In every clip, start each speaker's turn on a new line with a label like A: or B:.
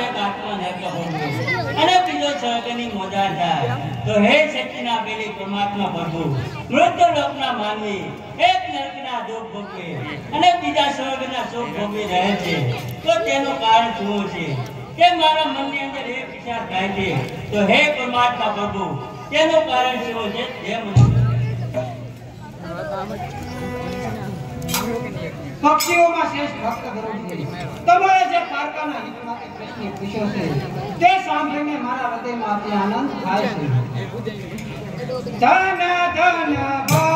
A: એક આત્મા નેત્ર ભોગવે અને બીજો સ્વર્ગની મોજા થાય તો હે શક્તિના પેલી પરમાત્મા પ્રભુ મૃત્યુ લોકના માનવી એક નરકના દુઃખ ભોગવે અને બીજા સ્વર્ગના સુખ ભોગવી રહે છે તો તેનું કારણ શું છે કે મારા મનની અંદર એક વિચાર થાય છે તો હે પરમાત્મા પ્રભુ તેનું કારણ શું છે તે મને
B: પક્ષીઓમાં શ્રેષ્ઠ ભક્ત ગરુડ છે તમારે જે પારકાના હિત માટે પ્રશ્ન પૂછ્યો છે તે સાંભળીને મારા હૃદયમાં અતિ આનંદ થાય છે ધન ધન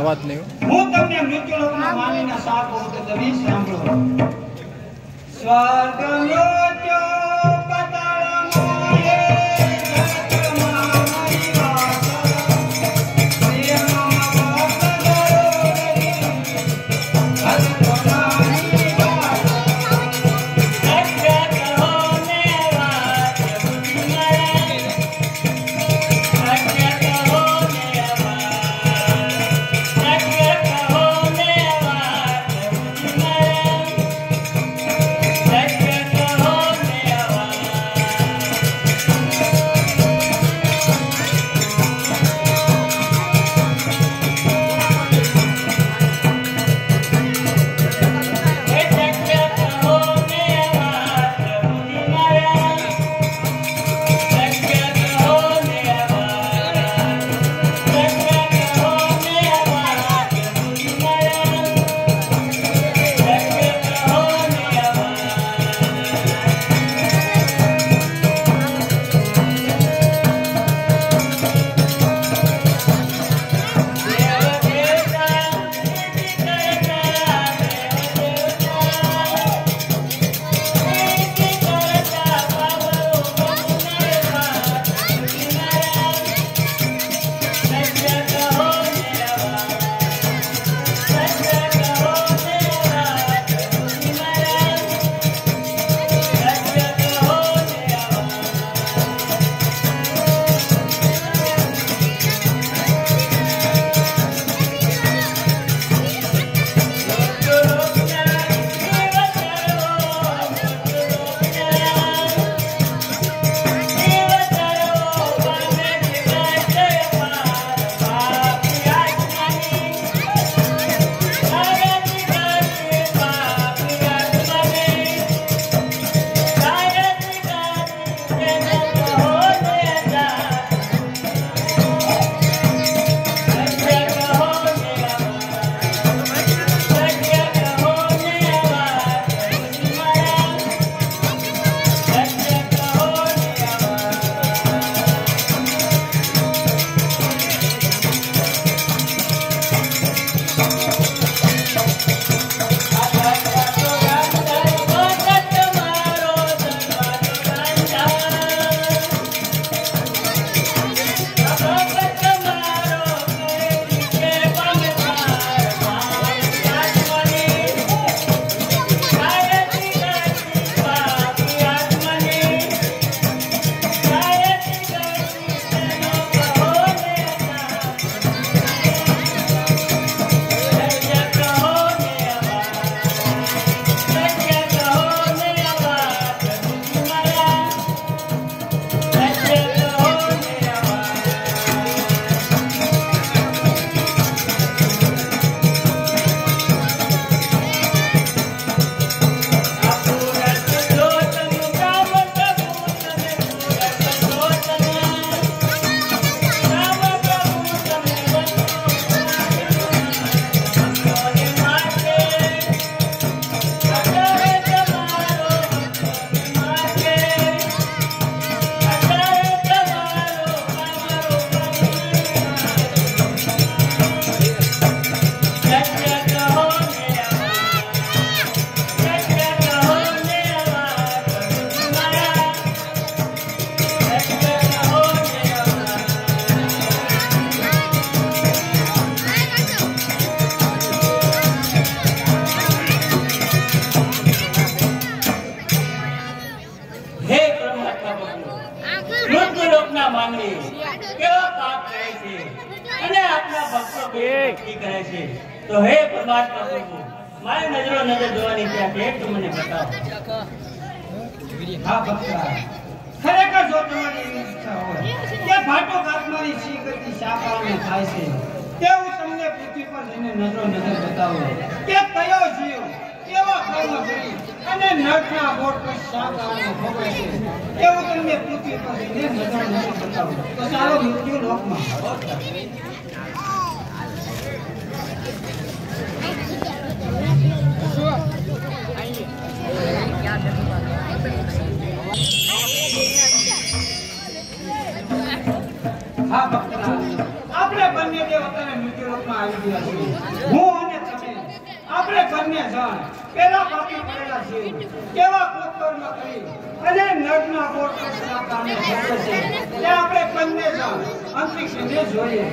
C: અવાજ નહીં.
B: હું તમને મૃત્યુલોકના માનવીના શાપ કહું તો તમે સાંભળો. સ્વર્ગનો ચોપતાળમાં એ જગતમાં મારી વાત, પ્રેમમાં ભક્ત ગરોળી, ભક્તોના
A: તો હે પરમાત્મા પ્રભુ મારી નજરો નજર જોવાની ત્યાં છે તો મને બતાવો.
B: હા ભક્તા, ખરેખર જો તમારી એવી ઈચ્છા હોય કે ભાટો આત્માની સી ગતિ સાકારને થાય છે તે હું તમને પૃથ્વી પર જઈને નજરો નજર બતાવું કે કયો જીવ કેવા કર્મ કરી અને નરકના બોટ પર સાકારને ભોગવે છે તે હું તમને પૃથ્વી પર જઈને નજરો નજર બતાવું. તો ચાલો મૃત્યુ લોકમાં હા ભક્તના આપણે બંને સદૈવ અત્યારે મૃત્યુલોકમાં આવી ગયા છીએ. હું અને તમે આપણે બંને જણ પેલા બાકી પડેલા છીએ. કેવા કુકર્મ કરી અને નગ્ન ગોઠના કારણે ભટકે છે તે આપણે બંને જણ અંતરિક્ષને જોઈએ.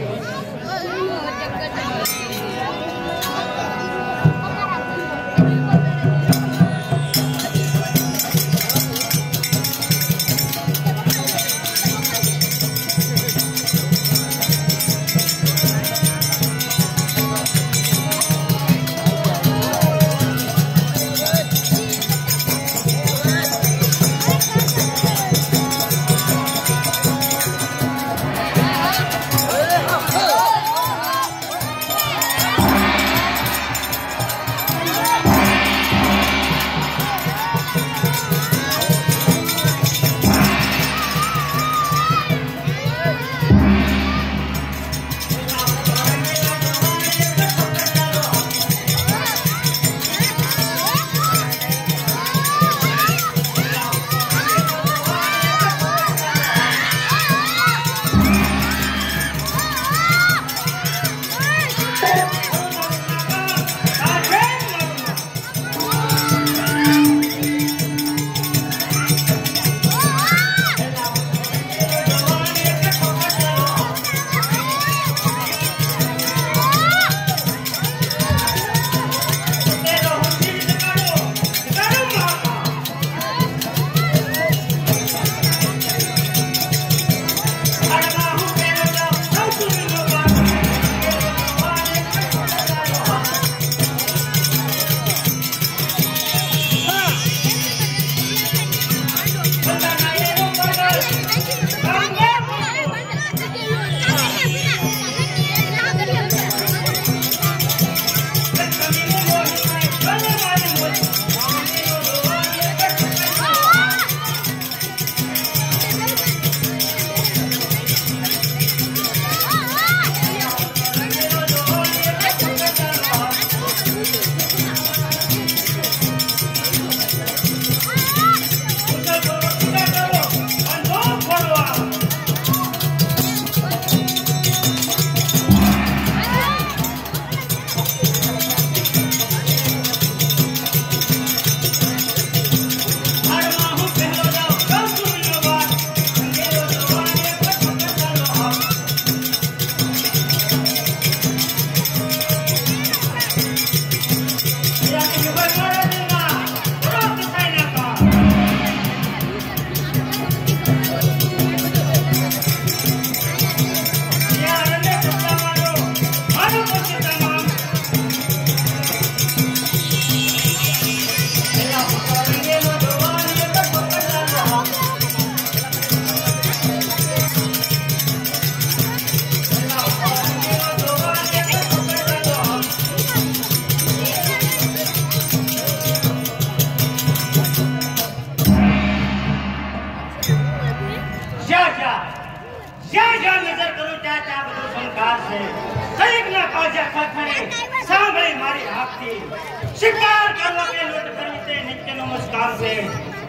A: शिकार करने के लूट करने से नित्य नमस्कार से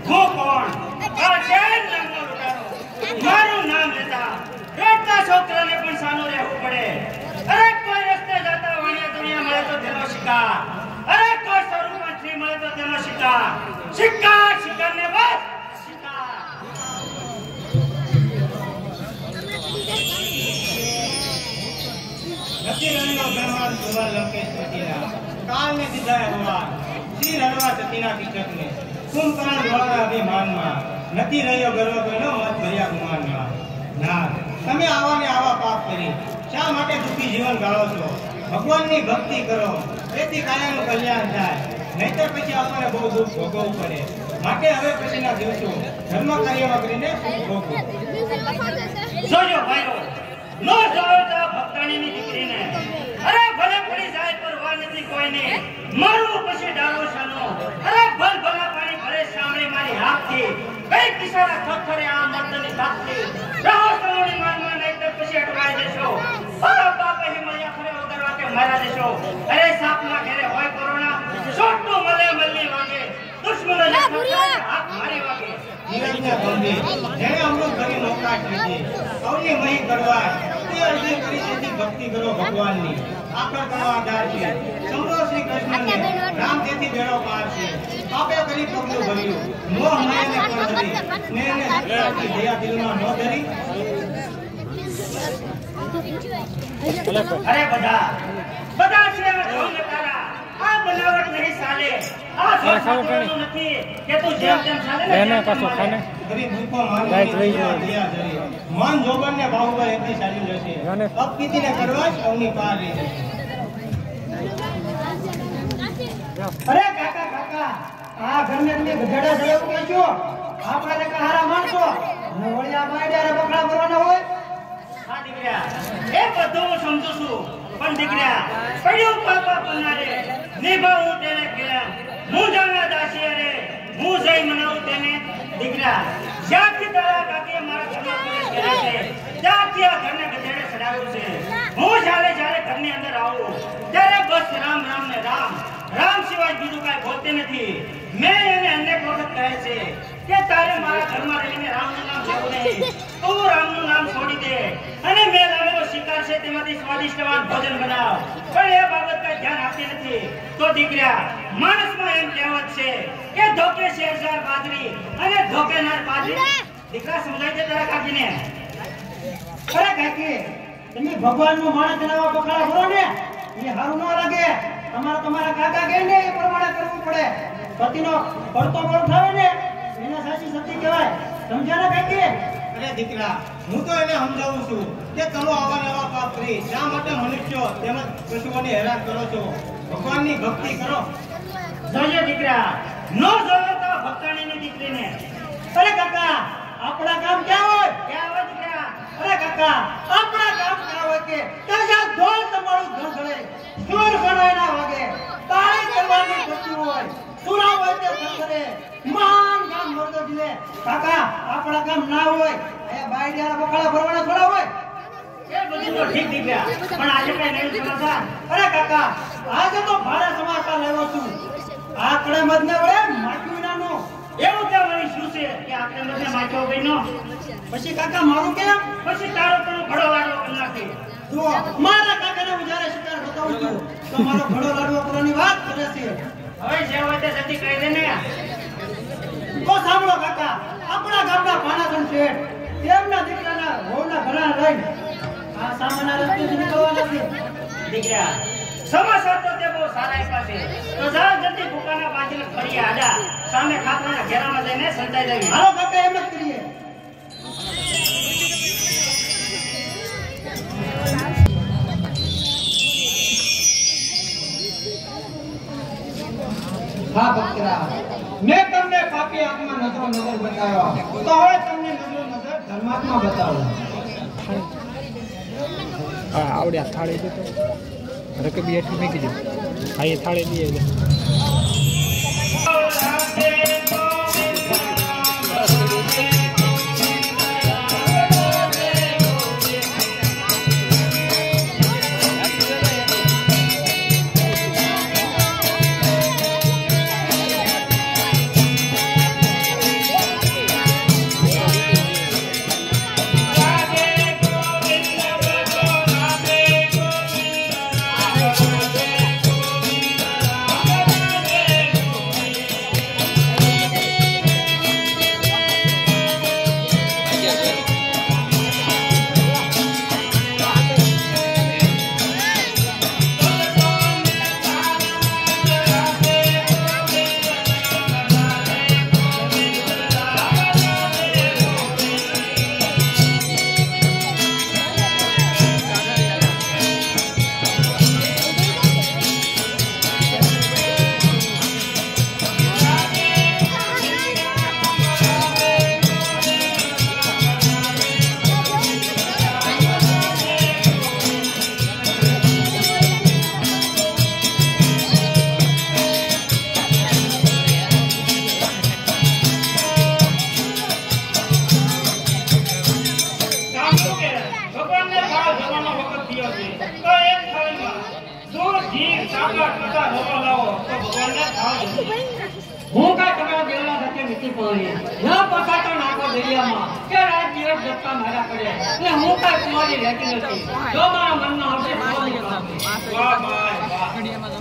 A: वो कौन अजैन नामનો લૂંટારો મારું નામ લેતા રોટતા છોકરાને પણ સાનો રહેવું પડે. અરે કોઈ રસ્તે જતા વાણિયા દુનિયા મળે તો તેનો શિકાર, અરે કોઈ સ્વરૂપમાં શ્રી મળે તો તેનો શિકાર. શિકાર શિકારને બસ શિકાર. નથી રણનો બ્રહ્માંડ કુમાર લંકેશ પતિરા કાલને દીધા ભગવાન શ્રી રણવા સતીના કીચકને કુંભકર્ણ દ્વારા અભિમાનમાં નથી રહ્યો ગર્વ કોઈનો મત ભર્યા ગુમાનમાં. ના, તમે આવા ને આવા પાપ કરી શા માટે દુઃખી જીવન ગાળો છો? ભગવાનની ભક્તિ કરો, તેથી કાયાનું કલ્યાણ થાય, નહીતર પછી આપણને બહુ દુઃખ ભોગવવું પડે. માટે હવે પછીના દિવસો ધર્મ કાર્યમાં કરીને ભોગવો. જોજો ભાઈઓ, નો જોતા ભક્તાણીની દીકરીને, અરે ભલે પડી જાય પર વાર નથી કોઈને, મારું પછી ડાળો શાનો, અરે ભલ ભલા પાણી ભરે સાંભળે મારી હાથથી, કઈ કિસારા થરથરે આ મર્દની તાકથી, રહો સરોની માનમાં નહીં તો પછી અટવાઈ જશો. બાપ બાપે હિમાલયા ખરે વગરવા કે મારા દેશો. અરે સાપના ઘેરે હોય કોરોના, છોટું મલે મલ્લી વાગે, દુશ્મનો હાથ મારી વાગે. નીરજના બંધે જેણે અમૃત ભરી મોકાશ લીધી, અવની મહી ગળવાય,
B: અડધી અડધી કરી તેથી ભક્તિ કરો ભગવાનની આખર કરો આધાર છે સમજો શ્રી કૃષ્ણને રામ તેથી બેડો પાર છે પાપે કરી પગલું ભર્યું મોહ માયાને પર ધરી સ્નેહને સત્તાથી દયા દિલમાં ન ધરી
A: અરે બધા છે ઢોંગ તારા આ બનાવટ નહીં ચાલે આ સોચવાનું નથી કે તું જેમ તેમ ચાલે ને પાછો ખાને
B: ગરીબ ભૂખો માન દયા ધરી મન જોબનને બાહુબળ એકથી ચાલી જશે અપકીતીને કરવા જ અવની પાર રહી જશે
C: અરે કાકા આ ઘરને તમે ગધેડા છે એવું કહેજો આપણે કહારા માણસો અને વળિયા માડ્યા બકરા ભરવાના હોય
A: હા દીકરા એ બધું હું સમજુ છું પણ દીકરા પડ્યું પાપા પનારે નિભાવું તેને કેમ હું જાણા દાસી અરે હું જઈ મનાવું તેને દીકરા જ્યાંથી તારા કાકીએ મારા ઘરમાં પ્રવેશ કર્યો છે ત્યાંથી આ ઘરને ગધેડે ચડાવ્યું છે હું જ્યારે ઘરની અંદર આવું ત્યારે બસ રામ રામ ને રામ રામ સિવાય બીજું કાંઈ બોલતે નથી મેં એને અનેક વખત કહે છે કે તારે મારા ઘરમાં રહીને રામનું નામ લેવું નહીં તું રામનું નામ છોડી દે અને મેં લાવેલો શિકાર છે તેમાંથી સ્વાદિષ્ટવાન ભોજન બનાવ પણ એ બાબત કાંઈ ધ્યાન આપતી નથી તો દીકરા માણસમાં એમ કહેવત છે કે ધોકે શેરશાર બાજરી અને ધોકે નાર બાજરી દીકરા સમજાય છે તારા કાકીને
C: અરે કાકી તમે ભગવાનનું માણસ જણાવવા બકરા ભરો ને એ સારું ન લાગે તમારા કાકા કહે ને એ પ્રમાણે કરવું પડે પતિનો પડતો બળ થાય ને એને સાચી શક્તિ કહેવાય સમજ્યા ને કાકી
B: અરે દીકરા હું તો એને સમજાવું છું કે ચલો આવા નવા પાપ કરી શા માટે મનુષ્યો તેમજ પશુઓને હેરાન કરો છો ભગવાનની ભક્તિ કરો
A: જોજો દીકરા નો જોયો તો ભક્તાણીની દીકરીને
C: અરે કાકા આપણા કામ ક્યાં હોય
A: દીકરા
C: અરે કાકા આપણા કામ ક્યાં હોય કે ત્યાં ઢોલ તમારું ધડધડે સુર ગણાય ના વાગે તાળી કરવાની થતી હોય સુરા હોય તે થરથરે માન ગામ મરદો જીલે કાકા આપણા કામ ના હોય એ બાયડિયાના બકડા ભરવાના થોડા હોય
A: એ બધું તો ઠીક દીકરા પણ આજે કઈ નવું સમાચાર
C: અરે કાકા આજે તો ભારે સમાચાર લાવ્યો છું આકડે મધને વડે માટ્યું નાનો
A: એવું તો વળી શું છે કે આપણે બધે માચો ગઈનો
C: પછી કાકા મારું કેમ
A: પછી તારો પણ ઘડો લાડવો કરી નાખી
C: જો મારા કાકાને હું જ્યારે શિકાર બતાવું છું તો મારો ઘડો લાડવો કરવાની વાત કરે છે
A: હવે જે હોય તે જતી કહી દે ને
C: તો સાંભળો કાકા આપણા ગામના પાનાસન શેઠ તેમના દીકરાના વહુના ઘણા લઈને આ સામાના રસ્તેથી નીકળવાના છે
A: દીકરા સમાચાર તો તે બહુ સારા આપ્યા છે તો જા જલ્દી ભૂકાના બાજુને ફરી આડા સામે ખાતરાના ઘેરામાં જઈને સંતાઈ દેવી
C: હાલો કાકા એમ જ કરીએ હા બકરા મેં તમને પાપી આત્મા નજરો નજર બતાવ્યો તો હવે તમને નજરો નજર ધર્માત્મા બતાવો
D: હા આવડ્યા થાળી દે તો રકબી એટલી મૂકી દે હા એ થાળી દઈએ દે
B: હું કાંઈ તમારા દેવલા સાથે નથી પડી ન પસાતો નાખો દરિયામાં કે રાત દિવસ ધક્કા મારા પડે એટલે હું કાંઈ તમારી રહેતી નથી જો મારા મનમાં આવશે ભગવાનની પ્રાપ્તિ.
C: વાહ ભાઈ વાહ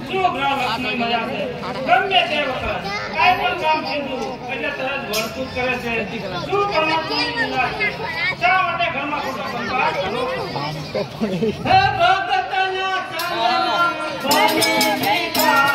C: શું ગ્રહલક્ષ્મી મજા છે ગમે તે વખત કાંઈ પણ કામ કીધું એટલે તરત વર્તુક કરે છે શું પરમાત્માની લીલા છે શા માટે ઘરમાં ખોટો સંપાદ કરો
B: હે ભગતના ચાંદમાં બની મેઘા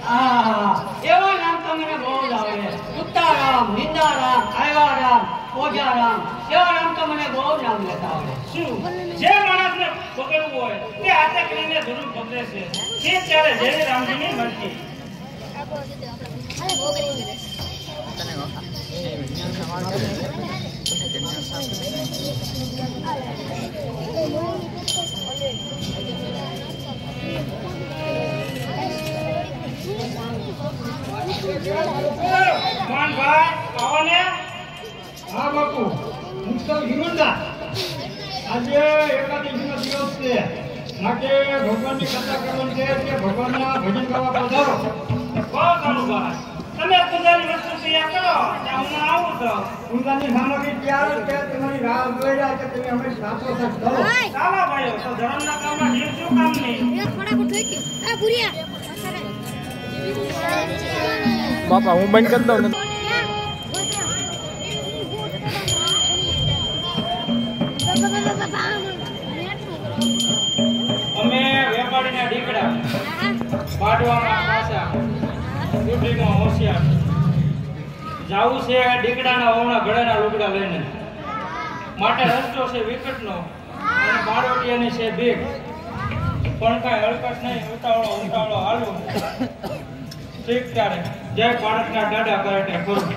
B: એવા નામ તો મને બહુ જ આવડે. ઉત્તારામ, નિંદારામ, આયવારામ, ઓજારામ એવા નામ તો મને બહુ નામ લેતા આવડે.
C: શું જે માણસને પકડવું હોય તે હાથે કરીને જરૂર પકડે છે તે ત્યારે જય રામજીની મરજી. મોહનભાઈ આવો ને.
B: હા બાપુ, મુક્ત હિરુંડા આજે એકાદશીનો દિવસ છે માટે ભગવાનની કથા કરવાની છે કે ભગવાનના ભજન કરવા પધારો.
C: બહુ સારું ભાઈ, તમે પૂજાની વસ્તુ તૈયાર કરો ત્યાં હું આવું છું.
B: પૂજાની સામગ્રી તૈયાર છે, તમારી રાહ જોઈ રહ્યા છે, તમે અમે સાથો સાથ કરો.
C: ચાલો ભાઈઓ, તો ધર્મના કામમાં જીવ શું કામ નહીં.
D: બાપા હું બંધ કરી દઉં ને.
C: અમે વેપારીના દીકરા પાડવામાં પાછા ડ્યુટીમાં હોશિયાર જાવું છે દીકરાના વહુના ગળાના લુગડા લઈને માટે રસ્તો છે વિકટનો અને બારોટિયાની છે ભીખ પણ કાંઈ હળકટ નહીં. ઉતાવળો હાલું ઠીક ત્યારે જય ભારતના દાદા કરાટે કરું.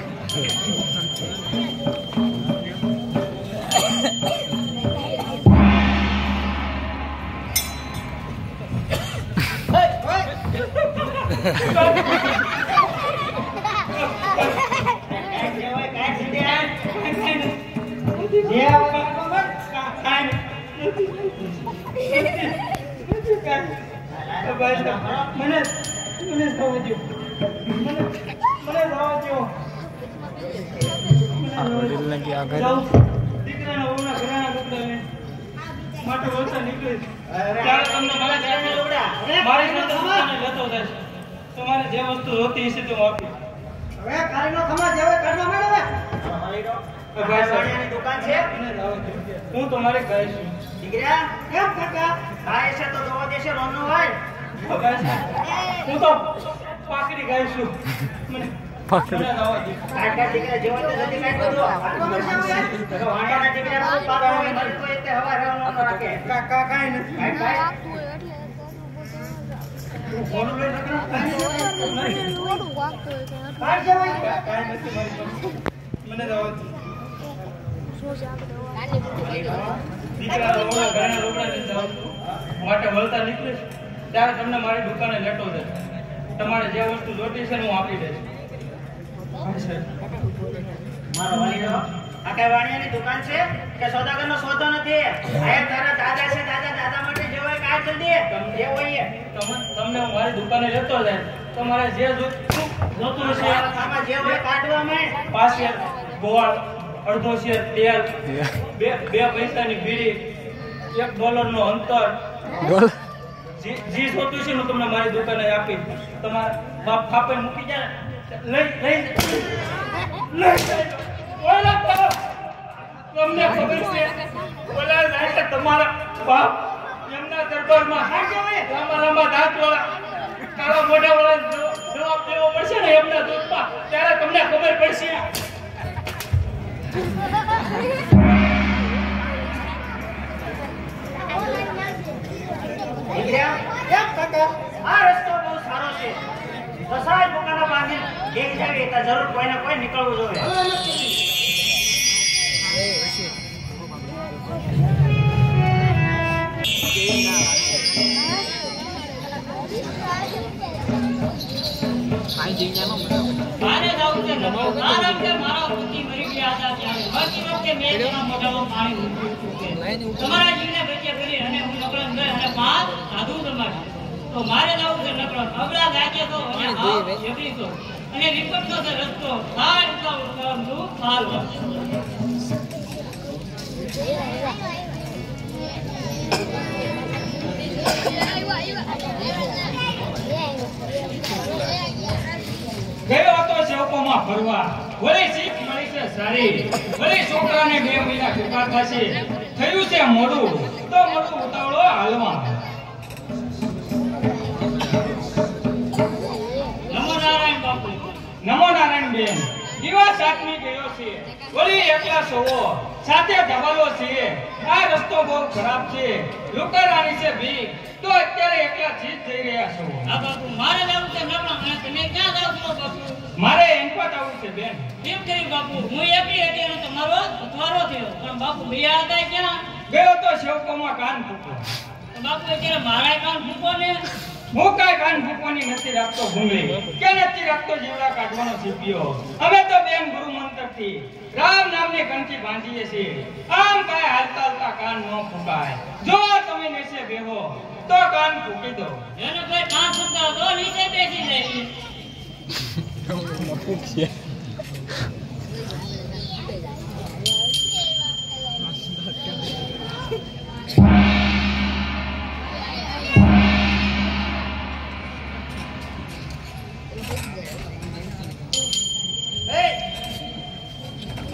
B: ભાઈ સાહેબ, મને જવા દો. મને જવા દો. જાઉં. દીકરાના વહુના ઘરેણા કપડાં લઈને માટે વળતા નીકળીશ. ત્યારે તમને મારા ઘરેણા લુગડા મારી સાથે દુકાને લેતો જઈશ. તમારે જે વસ્તુ જોતી હશે તે હું આપીશ.
C: હવે કારીનો ખમા જેવો કાઢવા માંડો હવે.
B: ભાઈ સાહેબ,
C: વાણિયાની દુકાન છે.
B: મને જવા દો. હું તમારે કહીશ.
C: દીકરા કેમ કાકા ભાઈ છે તો દવા દેશે રોનો હોય.
B: ભાઈ સાહેબ, હું તો પાકડી ગાય છું. મને જવા દો.
C: કાકા દીકરા જેવો તો નથી કાઢતો તો વાણિયાના દીકરા બહુ પાકા હોય મરી કોઈ તે હવા રહેવાનો ન રાખે.
B: કાકા કાંઈ નથી.
C: ફોન લઈ નકરા
B: કાંઈ નથી મારી પાસે. મને જવા દો. દીકરા રોગડા ઘરેણા રોગડા લઈને જાઉં છું. માટે વળતા નીકળીશ ત્યારે તમને મારી દુકાને લેતો જઈશ. તમારે જે વસ્તુ જોતી છે ને હું આપી દઈશ. ભાઈ સાહેબ,
C: મારો વાણીનો આ કઈ વાણિયાની દુકાન છે કે સોદાગરનો સોદો નથી. આ તારા દાદા છે દાદા માટે જે હોય કાઢ જલ્દી જે હોય એ.
B: તમને હું મારી દુકાને લેતો જાય. તમારે જે જોતું હશે
C: આમાં જે હોય કાઢવા માંડ.
B: 5 શેર ગોળ, અડધો શેર તેલ, બે પૈસાની બીડી, $1 નો અંતર, જે જોતું છે ને તમને મારી દુકાને આપી. તમારા બાપ ફાપે મૂકી જાય લઈ જાય. ઓલા તો તમને ખબર છે ઓલા જાય છે તમારા બાપ એમના દરબારમાં લાંબા દાંતવાળા કાળા મોઢાવાળા જવાબ દેવો પડશે ને એમના દૂધમાં ત્યારે તમને ખબર પડશે.
C: દીકરા કેમ કાકા આ રસ્તો બહુ સારો છે. દસાય દુકાનો બાંધી દેખ જાવી તો જરૂર કોઈને કોઈ નીકળવું જોઈએ.
A: મારે જાવું છે કારણ કે મારા પતિ મરી ગયા હતા ત્યારે બાકી વખતે મેં તેના મોઢામાં પાણી મૂક્યું છે. તમારા જીવને બચે કરી અને હું નકળન ગઈ અને 5 સાધુ રમાડી. તો મારે જાવું છે નકળન અબડા લાગે તો અને હાવ જબરી તો અને વિપક્ષનો છે રસ્તો હાલ ઉતાવળનું હાલ
B: ગયો હતો સેવકોમાં ફરવા. વળી શીખ મળી છે સારી. વળી છોકરાને 2 મહિના ટૂંકા થશે. થયું છે મોડું તો મોડું ઉતાવળો હાલવા.
A: નમો નારાયણ બાપુ.
B: નમો નારાયણ બેન. દિવસ આટમી ગયો છે. વળી એકલા સોવો સાથે ધવાલો છે. આ રસ્તો બહુ ખરાબ છે. લુકારાની છે ભીખ તો અત્યારે એકલા જીત થઈ રહ્યા છો.
A: હા બાપુ મારે જાવું છે નકળન અને તમે ક્યાં જાવ છો બાપુ?
B: મારે એનપત આવું છે બેન.
A: કેમ કરી બાપુ હું એકલી હતી અને તમારો અથવારો થયો પણ બાપુ ભૈયા હતા ક્યાં?
B: ગયો તો સેવકોમાં કાન ફૂકો.
A: તો બાપુ અત્યારે મારા કાન ફૂકો ને
B: હું કાંઈ કાન ફૂકવાની નથી રાખતો ભૂંગળી કે નથી રાખતો જીવડા કાઢવાનો સીપ્યો. અમે તો બેન ગુરુ મંત્રથી રામ નામની કંઠી બાંધીએ છીએ. આમ કાંઈ હાલતા હાલતા કાન ન ફૂકાય. જો તમે નીચે બેહો તો કાન ફૂકી દો.
A: એને કોઈ કાન ફૂંકાવ તો નીચે બેસી જાય.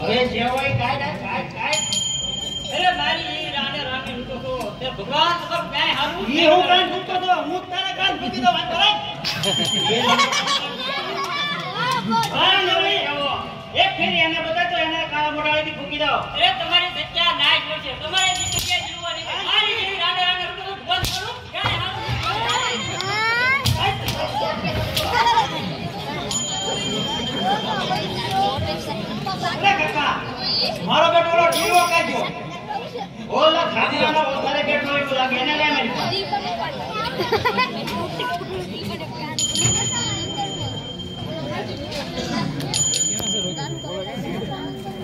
C: હવે જે હોય કાઢ.
A: અરે મારી રાને રાને હું તો કહું, તે ભગવાન વગર ક્યાંય હારું
C: ઈ હું કાન ફૂટતો તો હું તારા કાન ફૂટી દો વાત કરે. હા નવી એક ફેરી એને બધા તો એને કાળા મોઢાળીથી ફૂકી દો.
A: અરે તમારી સચ્ચા નાય જોશે તમારે જે જગ્યાએ જીવવાની છે. મારી જેવી રાને રાને હું તો બંધ કરું ક્યાંય હારું
C: અરે કાકા મારો બેટો ઓલો ઢીલો કાઢ્યો. ઓલા ખાધીરાનો વધારે બેઠો એવું લાગે એને લે મારી પાસે.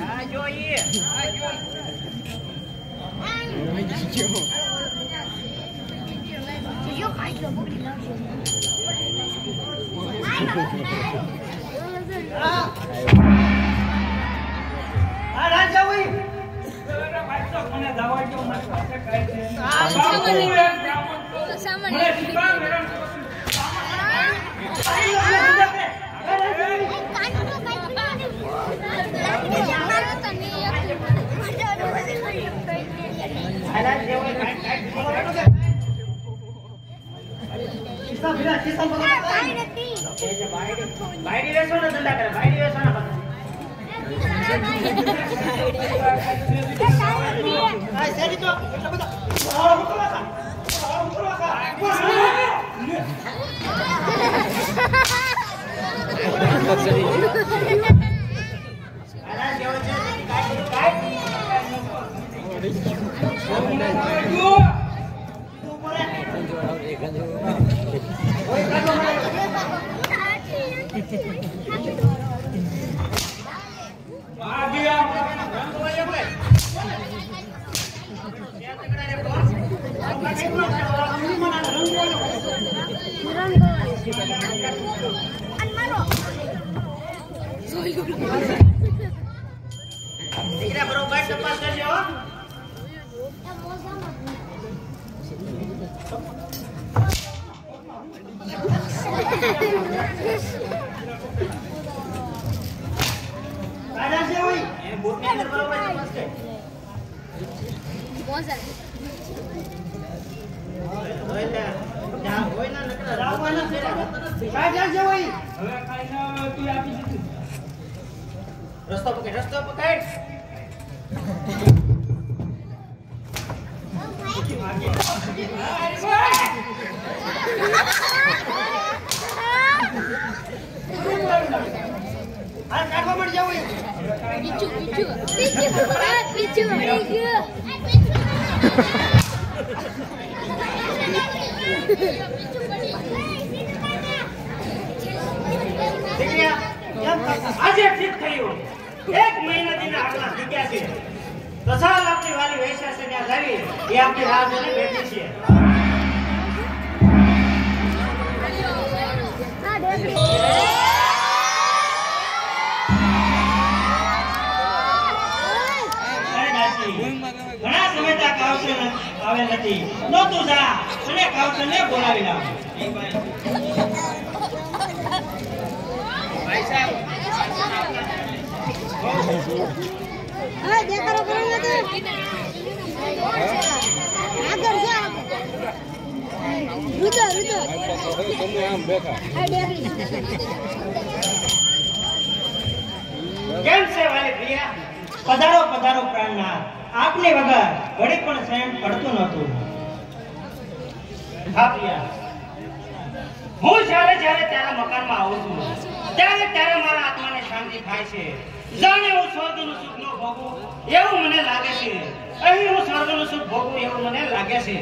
C: આ જો ઈ આ જો રાજા હોય
A: મને દવા જો મારી પાસે કાઈ છે બાયડી વેસો ને ધંધા કરે બાયડી વેસો ને બરોબર તપાસ કરજો રાજા છે હોય એ બૂટ ની અંદર બરોબર તપાસ કર કોણ છે રસ્તો પકડ કાઢવા મળી જાવ આજે ઠીક થયું 1 મહિનાથી આગલા જગ્યા છે તો ચાલ આપણી વાલી વૈશા છે ત્યાં લાવી એ આપણી રાહ જોઈને બેઠી છે ઘણા સમયથી કાવસર આવે નથી નો તું જા અને કાવસરને બોલાવી લાવ ભાઈ સાહેબ
E: હા દેખાડો કરો ને તો આગળ જા રૂતો તમે આમ બેઠા
C: કેમ છે વાલી પ્રિયા પધારો પધારો પ્રાણનાથ આપને વગર ઘડી પણ સહન પડતું નહોતું હા પ્રિયા હું જ્યારે તારા મકાનમાં આવું છું ત્યારે મારા આત્માને શાંતિ થાય છે જાણે હું સ્વર્ગનું સુખ ન ભોગવું એવું મને લાગે છે અહીં હું સ્વર્ગનું સુખ ભોગવું એવું મને લાગે છે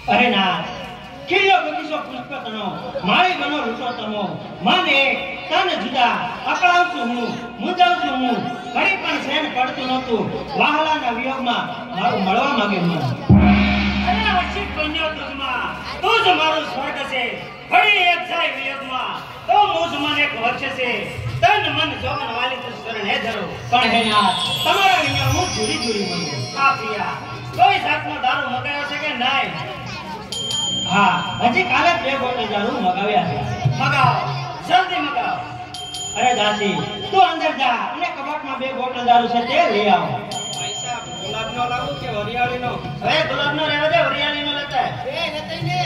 A: અરે ના કિલ્લો બગીચો પુષ્પતનો માળી બનો લૂંટોતમો માને તન જુદા અકળાવ છું હું મુંજાવ છું હું ઘડી પણ શેન પડતું નહોતું વાહલાના વિયોગમાં મારું મળવા માંગે મન અરે અશિક બન્યો તુજમાં તું જ મારું સ્વર્ગ છે ઘડી એક જાય વિયોગમાં તો મુજ મન એક વર્ષ છે તન મન જોગન વાલી તું શરણ હે ધરો પણ હે નાથ તમારા વિના હું જુડી જુડી મન આ પિયા કોઈ જાતનો દારૂ મગાયો છે કે નહીં हाँ हजी काले पे बोतल दारू मगाव्या है मगाओ जल्दी मगाओ अरे दासी तू अंदर जा અને કબાટમાં બે બોટલ દારૂ છે તે લઈ આવો ભાઈ સાહેબ ગુલાબનો લાવો કે હરિયાળીનો હવે ગુલાબનો રહેવા દે હરિયાળીનો લેતા એ લેતઈ ને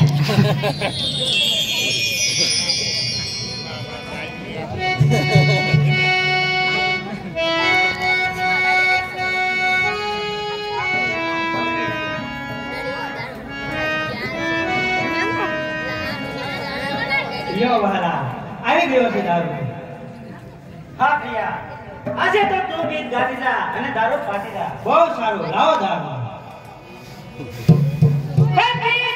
A: યો વાલા આવી ગયો છે દારૂ હા પ્રિયા આજે તો તું ગીત ગાતી જા અને દારૂ પાટી જા બહુ સારું લાવો દારૂ હે પ્રિયા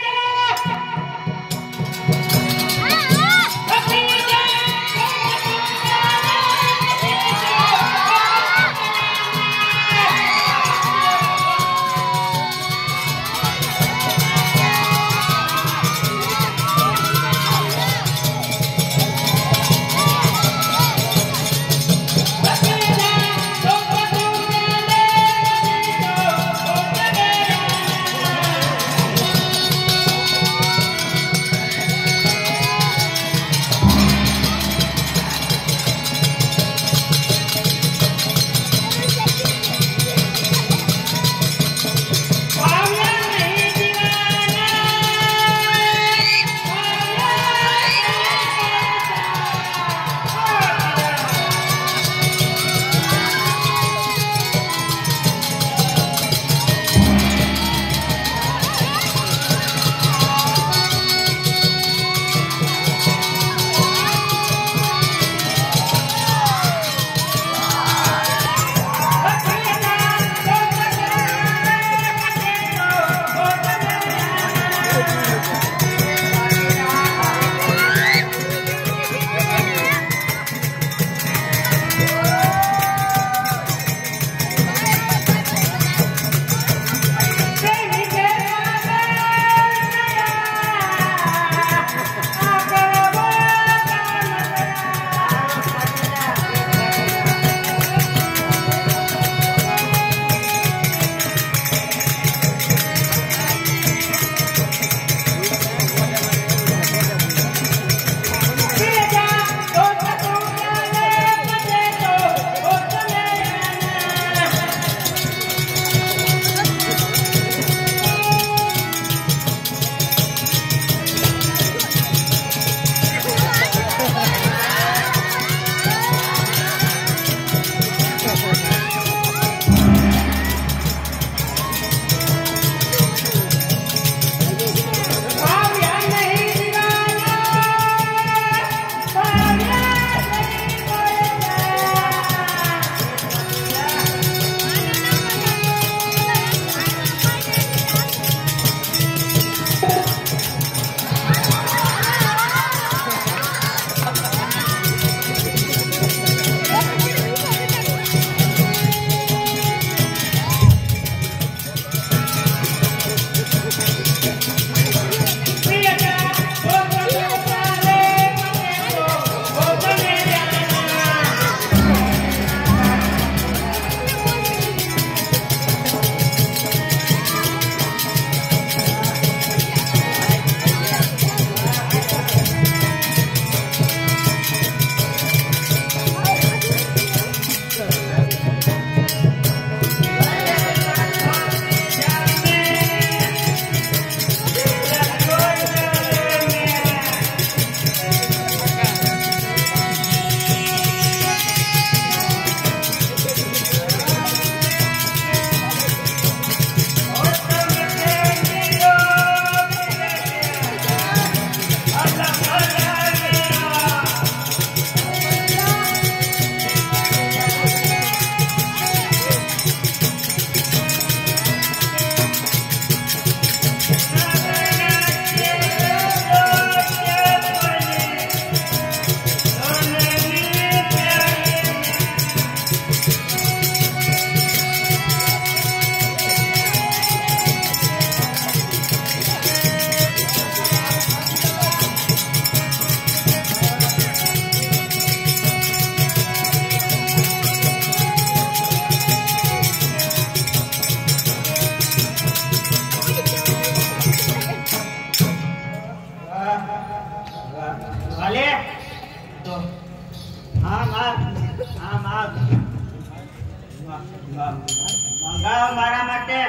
A: મંગાવ મારા માટે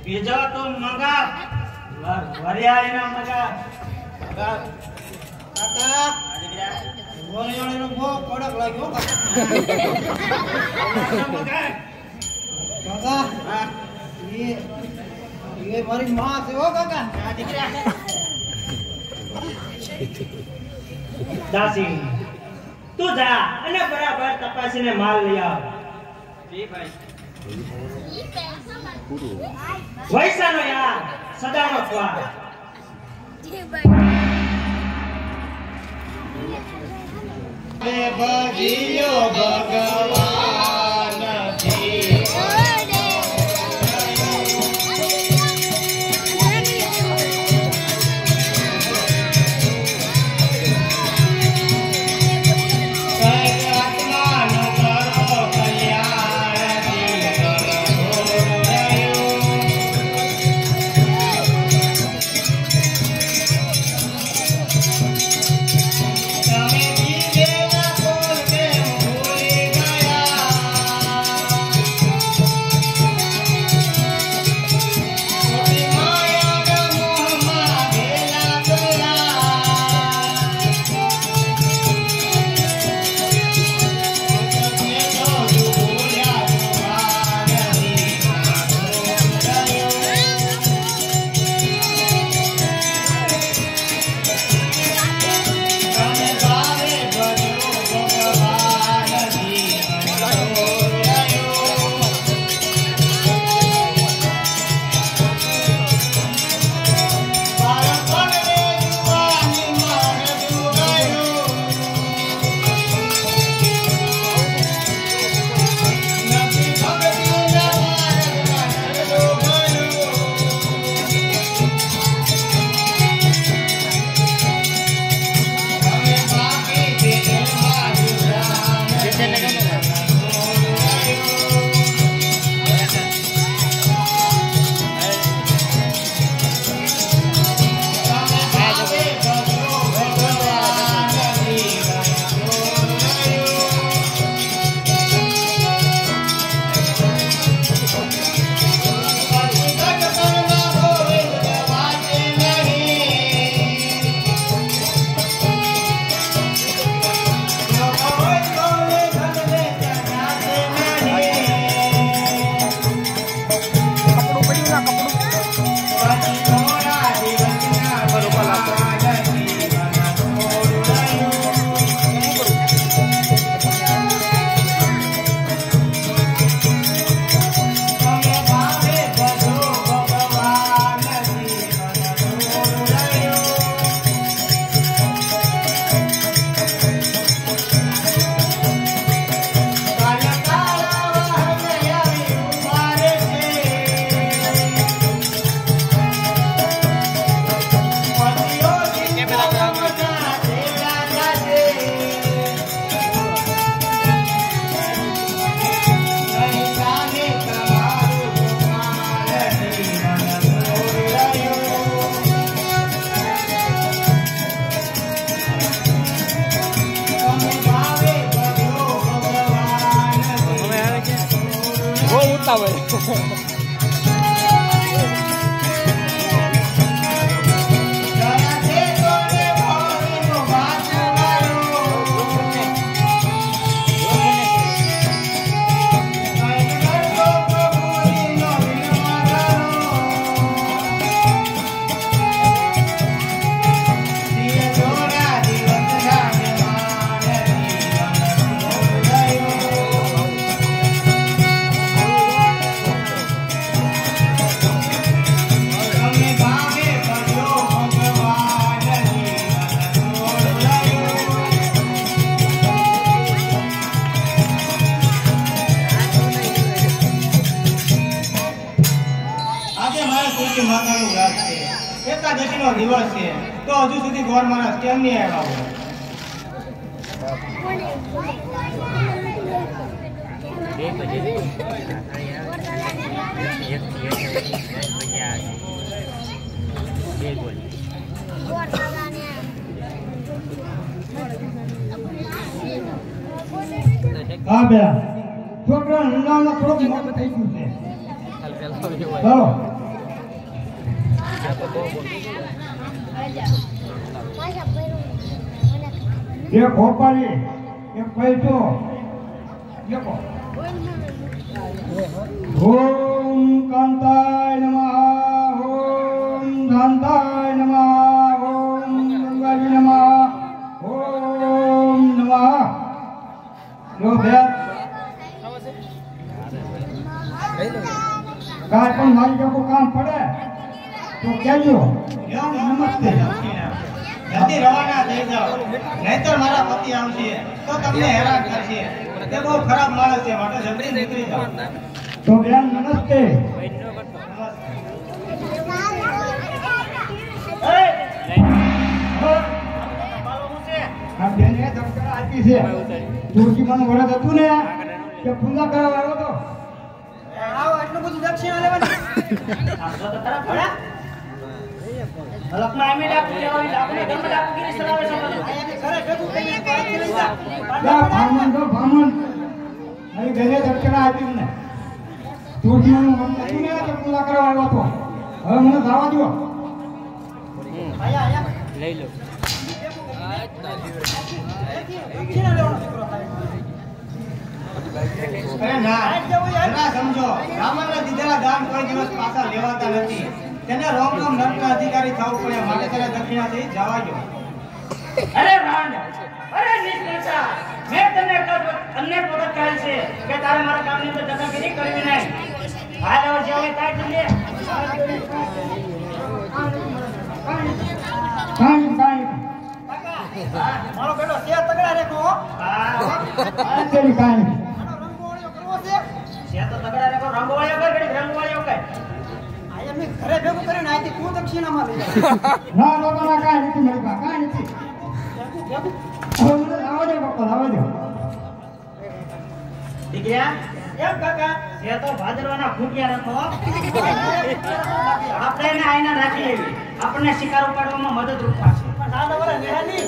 A: બીજો તું મંગાવ વરિયાળીનો મંગાવ મંગાવ
C: કાકા વરિયાળીનો બહુ કડક લાગ્યો કાકા
A: હા
C: એ મારી માં છે હો કાકા
A: દીકરા દાસી તું જા અને બરાબર તપાસીને માલ લઈ આવ જી ભાઈ વૈસાનો યાર સદાનો સ્વાદ
C: ભજીયો ભગવાન
B: એકાદશીનો દિવસ છે તો હજુ સુધી ગોર માણસ કેમ નહીં આવ્યા હોય?
C: હા બેન
B: છોકરા હંગામમાં થોડુંક મોટું થઈ ગયું છે ચાલો એક ખોપારી એક પૈસો દેખો ઓમ કાંતાય નમઃ ઓમ શાંતાય નમઃ ઓમ ગંગાજી નમઃ ઓમ નમઃ લો બે કાંઈ પણ મારી જો કામ પડે તો કહેજો નમસ્તે
C: જલ્દી રવાના થઈ જાઓ નહીતર મારા પતિ આવશે તો તમને હેરાન કરશે તે બહુ ખરાબ માણસ છે માટે જલ્દી નીકળી જાઓ
B: તો બેન નમસ્તે આ બેને દફતર આપી છે તુલસી મને વરદ હતું ને કે પૂજા કરવા આવ્યો તો
C: આવો એટલું બધું દક્ષિણા લેવાની આ તો ખરા ભડા હલકમાં આમે ડાકુ લેવાની આપણે ગમે ડાકુગીરી ચલાવે છે અહીંયા ઘરે ભેગું કરીને પાછી લઈ જા
B: બ્રાહ્મણ તો બ્રાહ્મણ અહીં બેને દફતર આપી ને તુલસી મને વરદ હતું ને કે પૂજા કરવા આવ્યો તો હવે મને જવા દો
C: આયા
D: લઈ લો
C: દક્ષિણા લેવાનો દીકરો થાય અરે ના જરા સમજો બ્રાહ્મણને દીધેલા દાન કોઈ દિવસ પાછા લેવાતા નથી તેને રોમ રોમ નર્કના અધિકારી થવું પડે માટે તેને દક્ષિણાથી જવા દો
A: અરે રાંડ અરે નિષ્ઠા મેં તને અનેક વખત કહ્યું છે કે તારે મારા કામની અંદર દખલગીરી કરવી નહીં હાલ હવે જે હોય તાર જઈએ
B: કાંઈ
C: મારો બેટો છે તગડા રેખો
B: તેરી કાંઈ
C: રંગોળીઓ કરવો છે
A: છે તો તગડા રેકો રંગવાળીઓ કર ઘડી રંગવાળીઓ કર
C: આયા મેં ઘરે ભેગું કરીને આથી તું દક્ષિણામાં લઈ જા
B: ના લોકોના કાંઈ નથી મારી પાસે કાંઈ નથી હવે મને લાવો દે પપ્પા લાવો દે
A: દીકરા
C: એમ કાકા
A: છે તો ભાદરવાના ફૂટિયા રાખો આપણે એને આઈના રાખી લેવી આપણને શિકાર ઉપાડવામાં મદદરૂપ થશે
C: પણ દાદા વરે રહેલી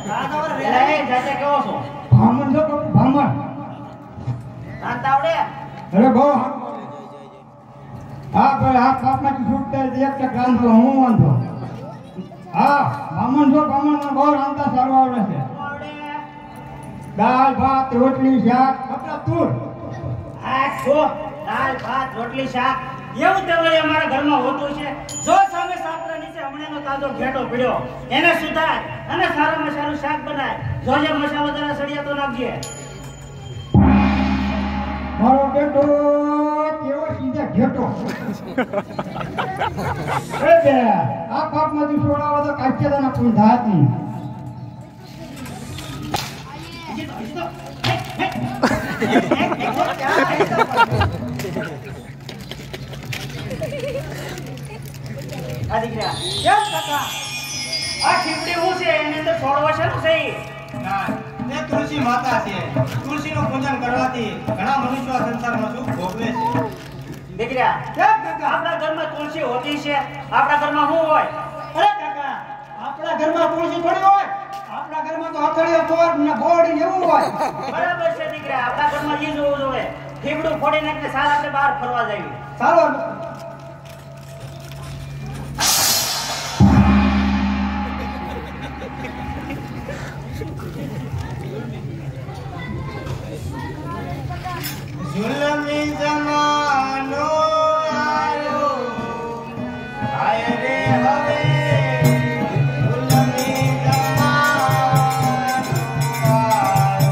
C: દાદા વરે
A: એટલે
C: રહેલી
A: એ જાતે કેવો છો
B: બ્રાહ્મણ છો પપ્પા બ્રાહ્મણ
A: રાંત આવડે
B: અરે બહુ હા ભાઈ આ પાપમાંથી છૂટતા એક ટક રાંધો હું વાંધો હા બ્રાહ્મણ છો બ્રાહ્મણ બહુ રાંધતા સારું આવડે છે
A: આવડે
B: દાળ ભાત રોટલી શાક કપડા તુર
A: આ છો દાળ ભાત રોટલી શાક એવું તેવડે અમારા ઘરમાં હોતું છે જો સામે સાપરા નીચે હમણાંનો તાજો ઘેટો પડ્યો એને સુધાર અને સારામાં સારું શાક બનાય જોજે મસાલો જરા સળિયાતો નાખજે
B: મારો બેટો કેવો સીધા ઘેટો એ બે આ પાપમાંથી છોડાવો તો કાચેદાના કોઈ ધાત નહીં
A: આ દીકરા
C: કેમ કાકા
A: આ ખીચડી હું છે એની અંદર છોડવા છે ને સહી
C: ના તે તુલસી માતા છે તુલસીનું પૂજન કરવાથી ઘણા મનુષ્યો આ સંસારમાં સુખ ભોગવે છે
A: દીકરા
C: કેમ કાકા
A: આપણા ઘરમાં તુલસી હોતી છે આપણા ઘરમાં શું હોય
C: અરે કાકા આપણા ઘરમાં તુલસી થોડી હોય આપણા ઘરમાં તો હથડિયો તોડ ને બોડી ને એવું હોય
A: બરાબર છે દીકરા આપણા ઘરમાં ઈ જોવું જોઈએ ઠીકડું ફોડી નાખીને સારા આપણે બહાર ફરવા જઈએ
C: ચાલો ઝુલમી જમાનો આયો આય રે હવે ઝુલમી જમાનો આયો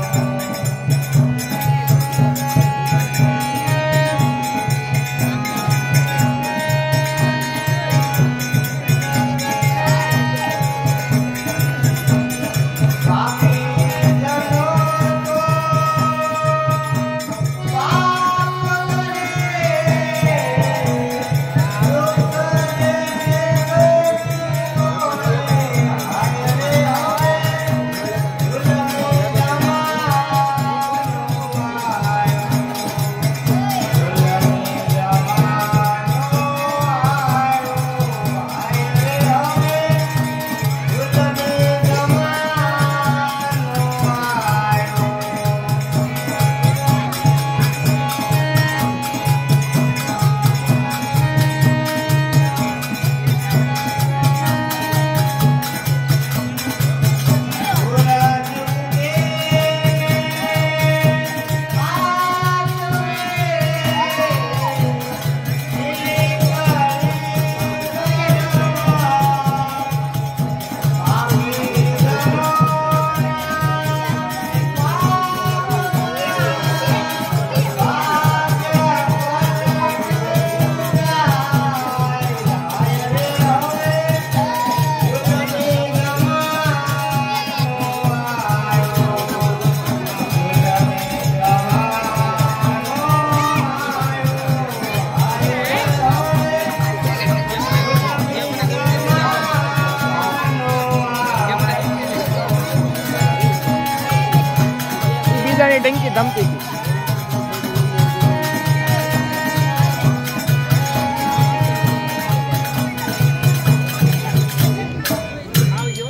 D: ની ટંકી ધમકી હતી.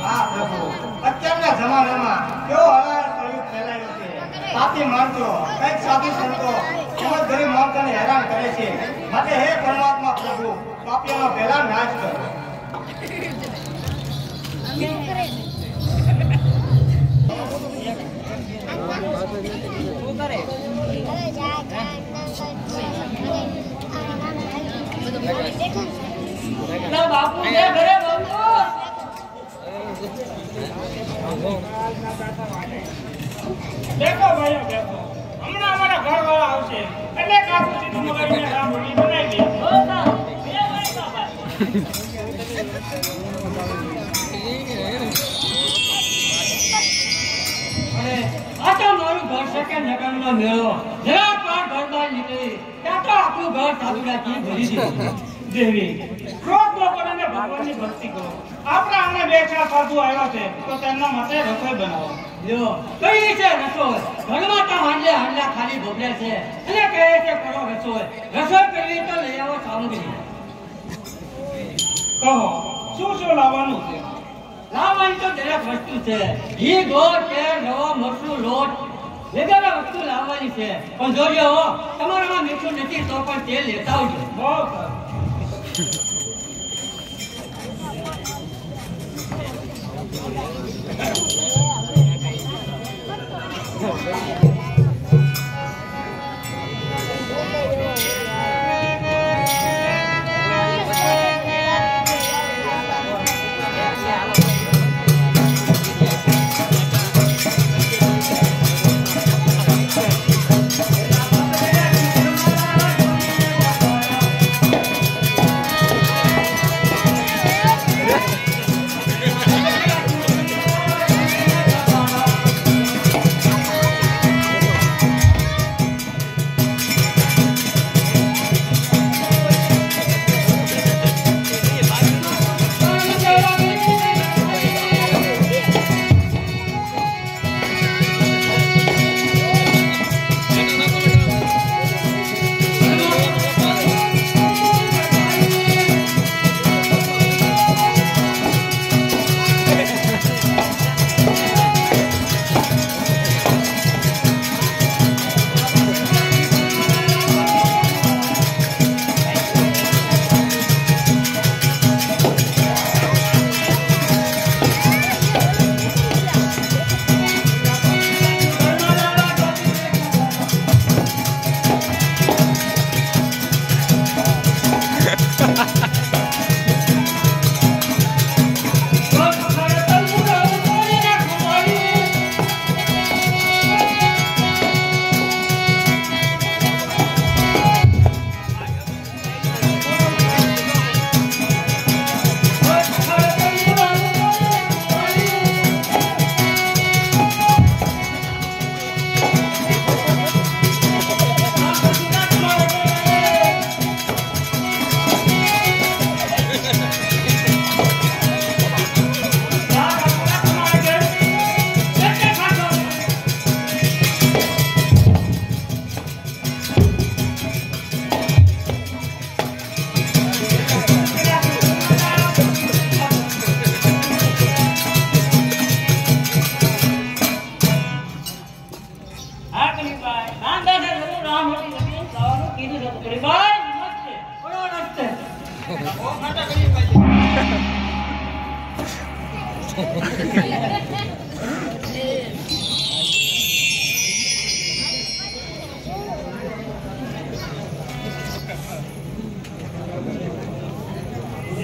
C: હા પ્રભુ, અત્યારના જમાનામાં કેવો હળહળ કળિયુગ ફેલાયો છે. પાપી માણસો, કંઈક સાધુ સંતો તેમજ ગરીબ માણસોને હેરાન કરે છે. માટે હે પરમાત્મા પ્રભુ, પાપીઓનો પહેલા નાશ કરો.
A: બાપુ છે ઘરે બાપુ.
B: દેખો ભાઈઓ દેખો, હમણાં અમારા ઘરવાળા આવશે એટલે કાપુ સીધું મગાવીને રામોલી બનાવી દે.
A: આ તો મારું ઘર છે કે નગરનો મેળો. જરા પણ ઘર બહાર નીકળી ત્યાં તો આપણું ઘર સાધુડાથી ભરી દીધું.
B: દેવી, ક્રોધ ન કરો ને ભગવાનની ભક્તિ કરો. આપણા આંગણે બે ચાર સાધુ આવ્યા છે તો તેમના માટે રસોઈ બનાવો.
A: જો કઈ છે રસોઈ? ઘરમાં તો હાંડલા ખાલી ભોગવ્યા છે અને કહે છે કરો રસોઈ. રસોઈ કરવી તો લઈ આવો સામગ્રી.
B: કહો, શું શું લાવવાનું છે?
A: લાવવાની તો દરેક વસ્તુ છે. ઘી, ગોળ, તેલ, રવો, મરચું, લોટ વગેરે વસ્તુ લાવવાની છે. પણ જોજો હો, તમારામાં મીઠું નથી તો પણ તેલ લેતા આવજો.
B: બહુ સરસ.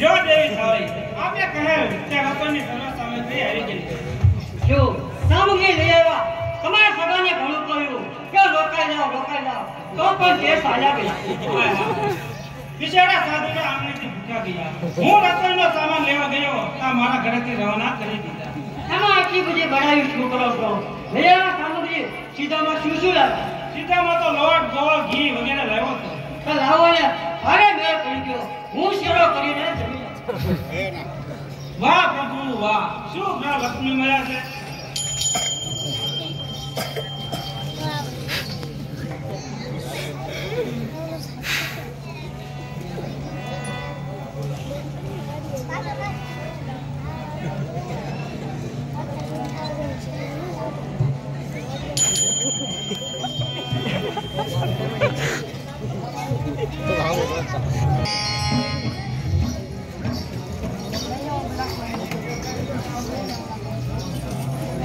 B: જો દેવી સારી, આપે કહેલ તે રસોઈની સરસ સામગ્રી આવી ગઈ છે.
A: જો સામગ્રી લઈ આવ્યા, તમારા સગાને ઘણું કહ્યું કે રોકાઈ જાઓ તો પણ તે સાજા ગયા.
B: બિચારા સાધુને આંગણેથી ભૂખ્યા ગયા. હું રસોઈનો સામાન લેવા ગયો તો મારા ઘરેથી રવાના કરી દીધા.
A: એમાં આટલી બધી બનાવી શું કરો છો? લઈ આવ્યા સામગ્રી સીધામાં શું શું લાવ્યા?
B: સીધામાં તો લોટ, ગોળ, ઘી વગેરે લાવ્યો હતો.
A: તો લાવો ને, અરે મેળ પડી ગયો. હું શેરો કરીને જમી લઉં.
B: વાહ પ્રભુ વાહ, શું ઘર લક્ષ્મી મળ્યા છે.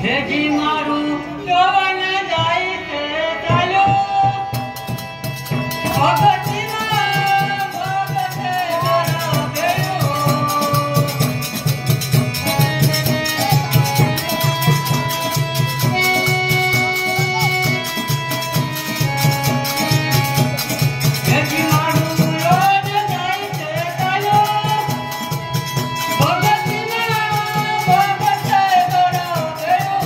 A: હેજી મારું જોવન જાય છે ચાલો ભગતીના ભગતે મારા બેડો હેજી મારું રોજ જાય છે ચાલો ભગતીના ભગતે મારા બેડો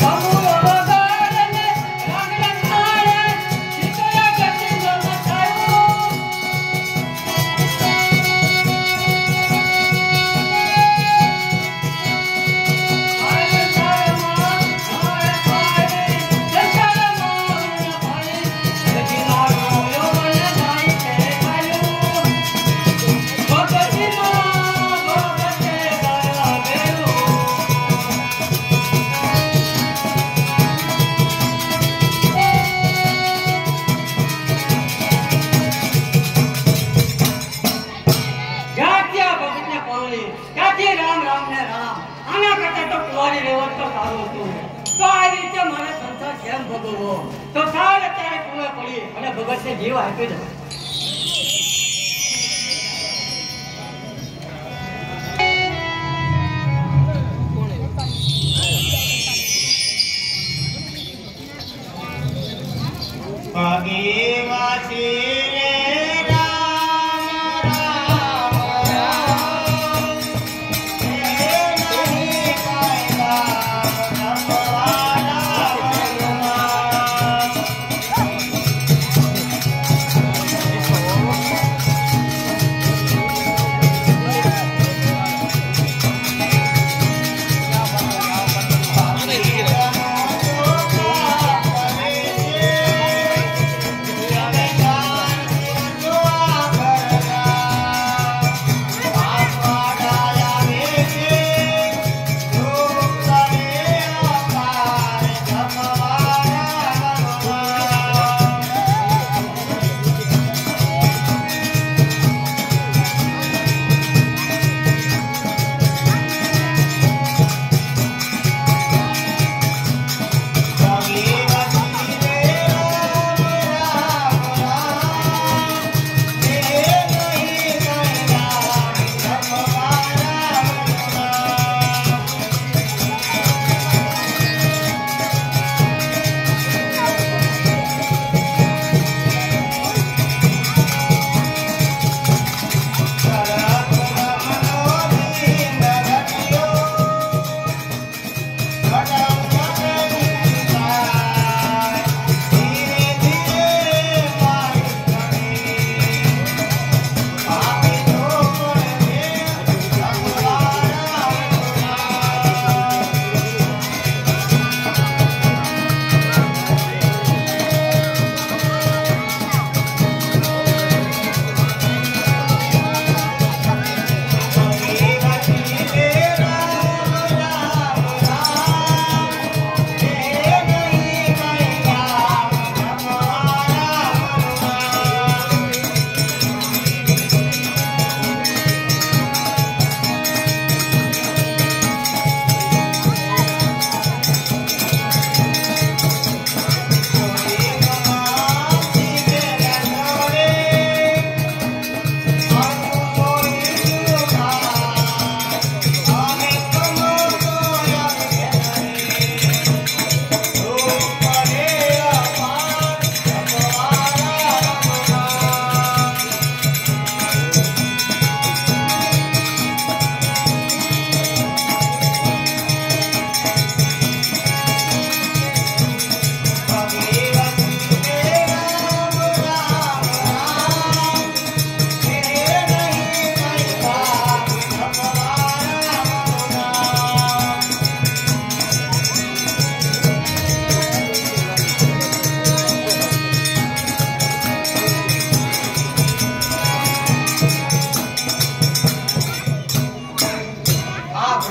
A: અમૂલ વગાડને રાગલા થાળે શીતળા ગતિનો મથાયો આય સાયમાં આય પાડે જસરમાં ભાઈ હેજી મારું યૌવન જાય છે ચાલ્યું ભગતીમાં ભગતે મારા બેડો ક્યાંથી ભગતને પરોળી ક્યાંથી રામ રામ ને રામ આના કરતા તો કુંવારી રહેવું તો સારું હતું તો આ રીતે મારે સંસાર કેમ ભોગવવો તો સાર અત્યારે કુંવે પડી અને ભગતને જીવ આપી દો
C: રામ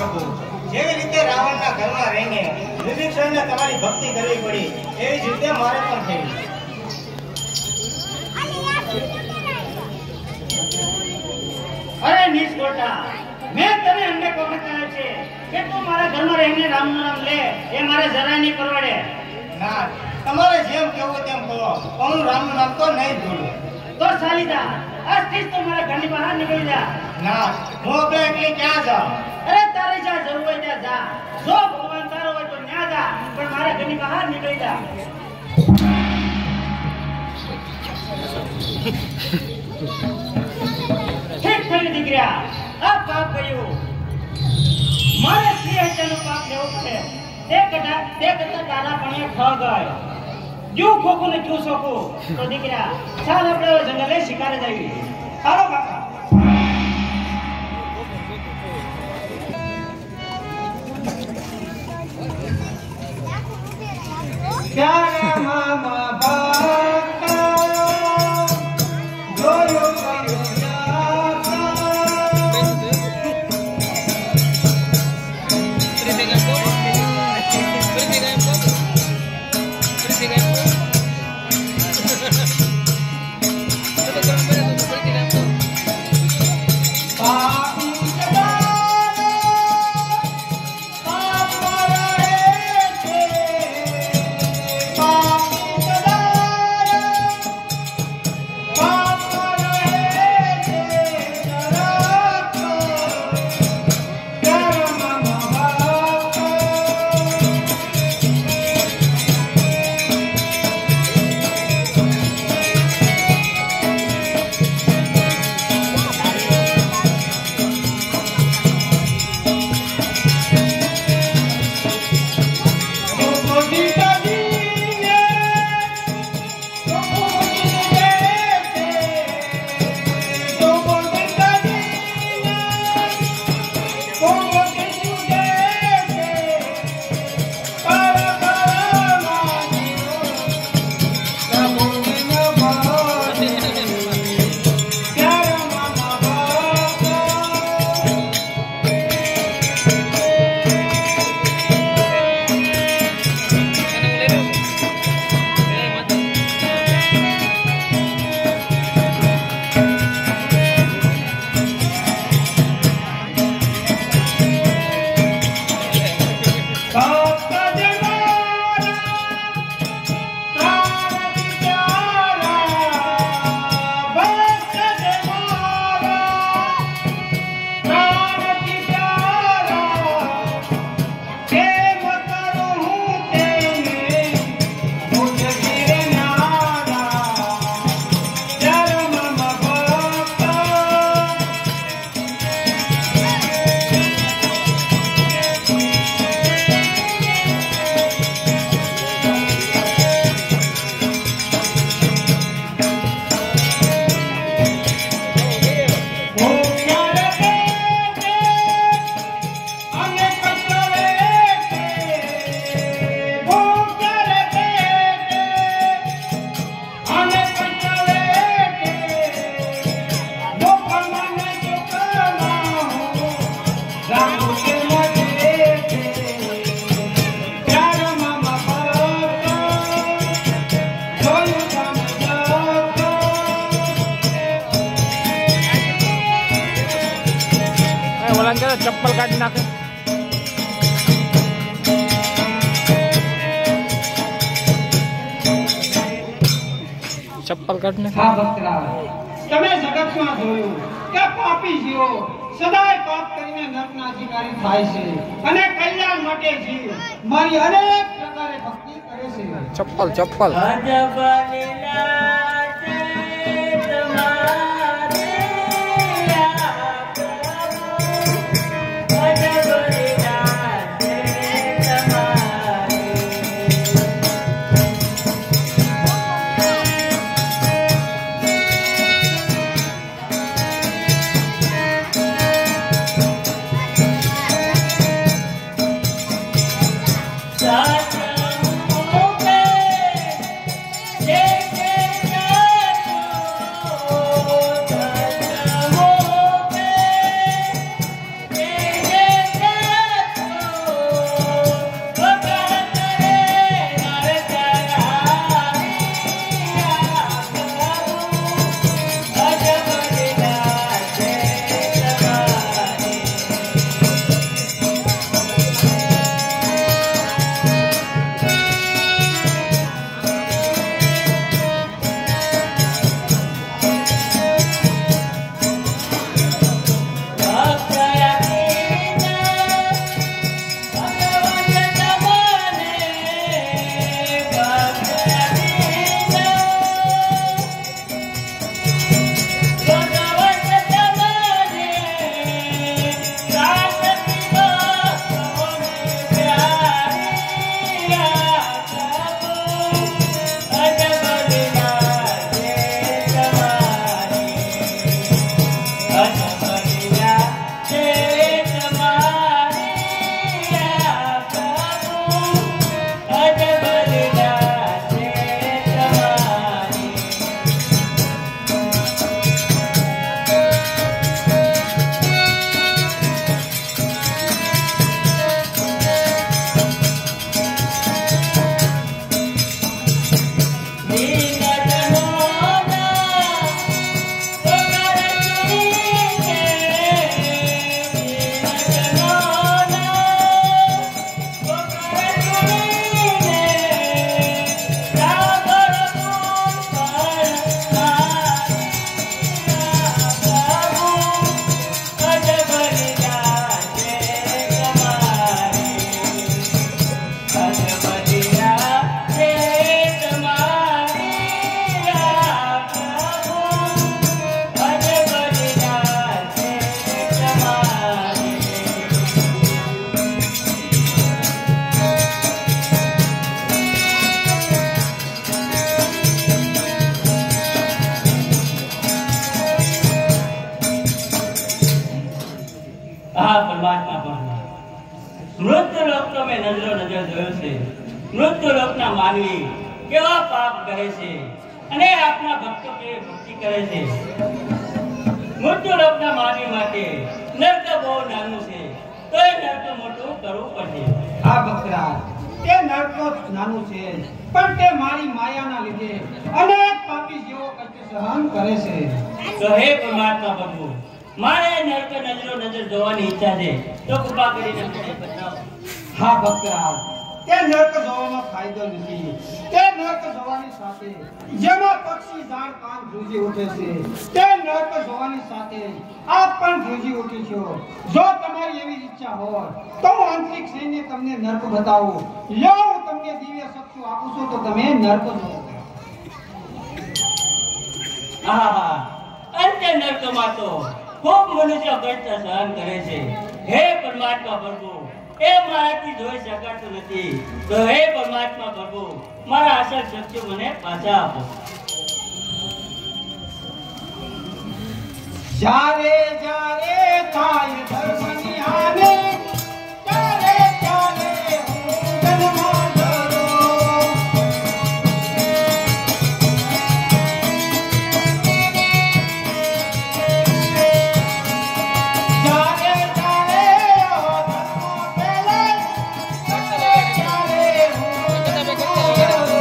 C: પ્રભુ, જેવી રીતે રાવણના ઘરમાં રહીને વિભીષણને તમારી ભક્તિ કરવી પડી, એવી જ રીતે મારે પણ થઈ.
B: અરે નિષ્ઠોટા, મેં તને અનેક વખત કહ્યું છે કે તું મારા ઘરમાં રહીને રામનું નામ લે, એ મારે જરાય નહીં પરવડે.
C: ના, તમારે જેમ કહેવું તેમ કરો, પણ હું રામનું નામ તો નહીં ભૂલું.
B: તો ચાલી જા, આજથી જ તું મારા ઘરની બહાર નીકળી જા.
C: ના, હું આપણે એકલી ક્યાં જાઉં?
B: અરે તારે જ્યાં જવું હોય ત્યાં જા. જો ભગવાન તારો હોય તો ત્યાં જા, પણ મારા ઘરની બહાર નીકળી જા. ઠીક થયું દીકરા, આ પાપ કર્યું. મારે 3000 નું પાપ લેવું પડે. તે કરતા તારા પણ ઠગાય. જો ખોખું ને ક્યું શોખું તો દીકરા, ચાલ આપણે જંગલે શિકારે જઈએ. ચાલો કાકા.
C: પ્યારા મામા ભક્તા જોયો કયો
D: चप्पल काट नाखे चप्पल काटने
B: હા ભક્તરાજ, તમે જગતમાં જોયું કે પાપી જીવો સદાય પાપ કરીને નરકના અધિકારી થાય છે અને કલ્યાણ માટે જીવ મારી અનેક પ્રકારે ભક્તિ કરે છે.
D: चप्पल चप्पल
A: Oh મૃત્યુ લોકનો મેં નજરો નજર જોયો છે. મૃત્યુ લોકના માનવી કેવા પાપ કરે છે અને આપના ભક્તો કેવી ભક્તિ કરે છે. મૃત્યુ લોકના માનવી માટે નર્ક બહુ નાનું છે, તો એ નર્ક મોટું કરવું પડશે.
B: આ બકરા તે નર્ક તો નાનું છે, પણ તે મારી માયાના લીધે અનેક પાપી જીવો કષ્ટ સહન કરે છે.
A: તો હે પરમાત્મા પ્રભુ, મારે નર્ક નજરો નજર જોવાની ઈચ્છા છે, તો કૃપા કરીને મને બતાવો.
B: હા બકરા, તે નર્ક જોવામાં ફાયદો નથી. તે નર્ક જોવાની સાથે જેમાં પક્ષી ઝાડ પાન ધ્રુજી ઉઠે છે, તે નર્ક જોવાની સાથે આપ પણ ધ્રુજી ઉઠી છો. જો તમારી એવી ઈચ્છા હોય તો હું અંતરિક્ષ જઈને તમને નર્ક બતાવું. લો, હું તમને દિવ્ય શક્તિ આપું છું, તો તમે નર્ક જોવો.
A: આહા, અંતે નર્કમાં તો ખૂબ મનુષ્ય કષ્ટ સહન કરે છે. હે પરમાત્મા પ્રભુ, એ મારાથી જોઈ શકાતું નથી. તો હે પરમાત્મા પ્રભુ, મારા આશા શક્તિઓ મને પાછા આપો.
B: જ્યારે જ્યારે થાય ધર્મની હાનિ, ત્યારે ત્યારે હું જન્મમાં ધરો. જ્યારે જ્યારે આ ધર્મ ફેલે, ત્યારે ત્યારે હું જન્મમાં ધરો.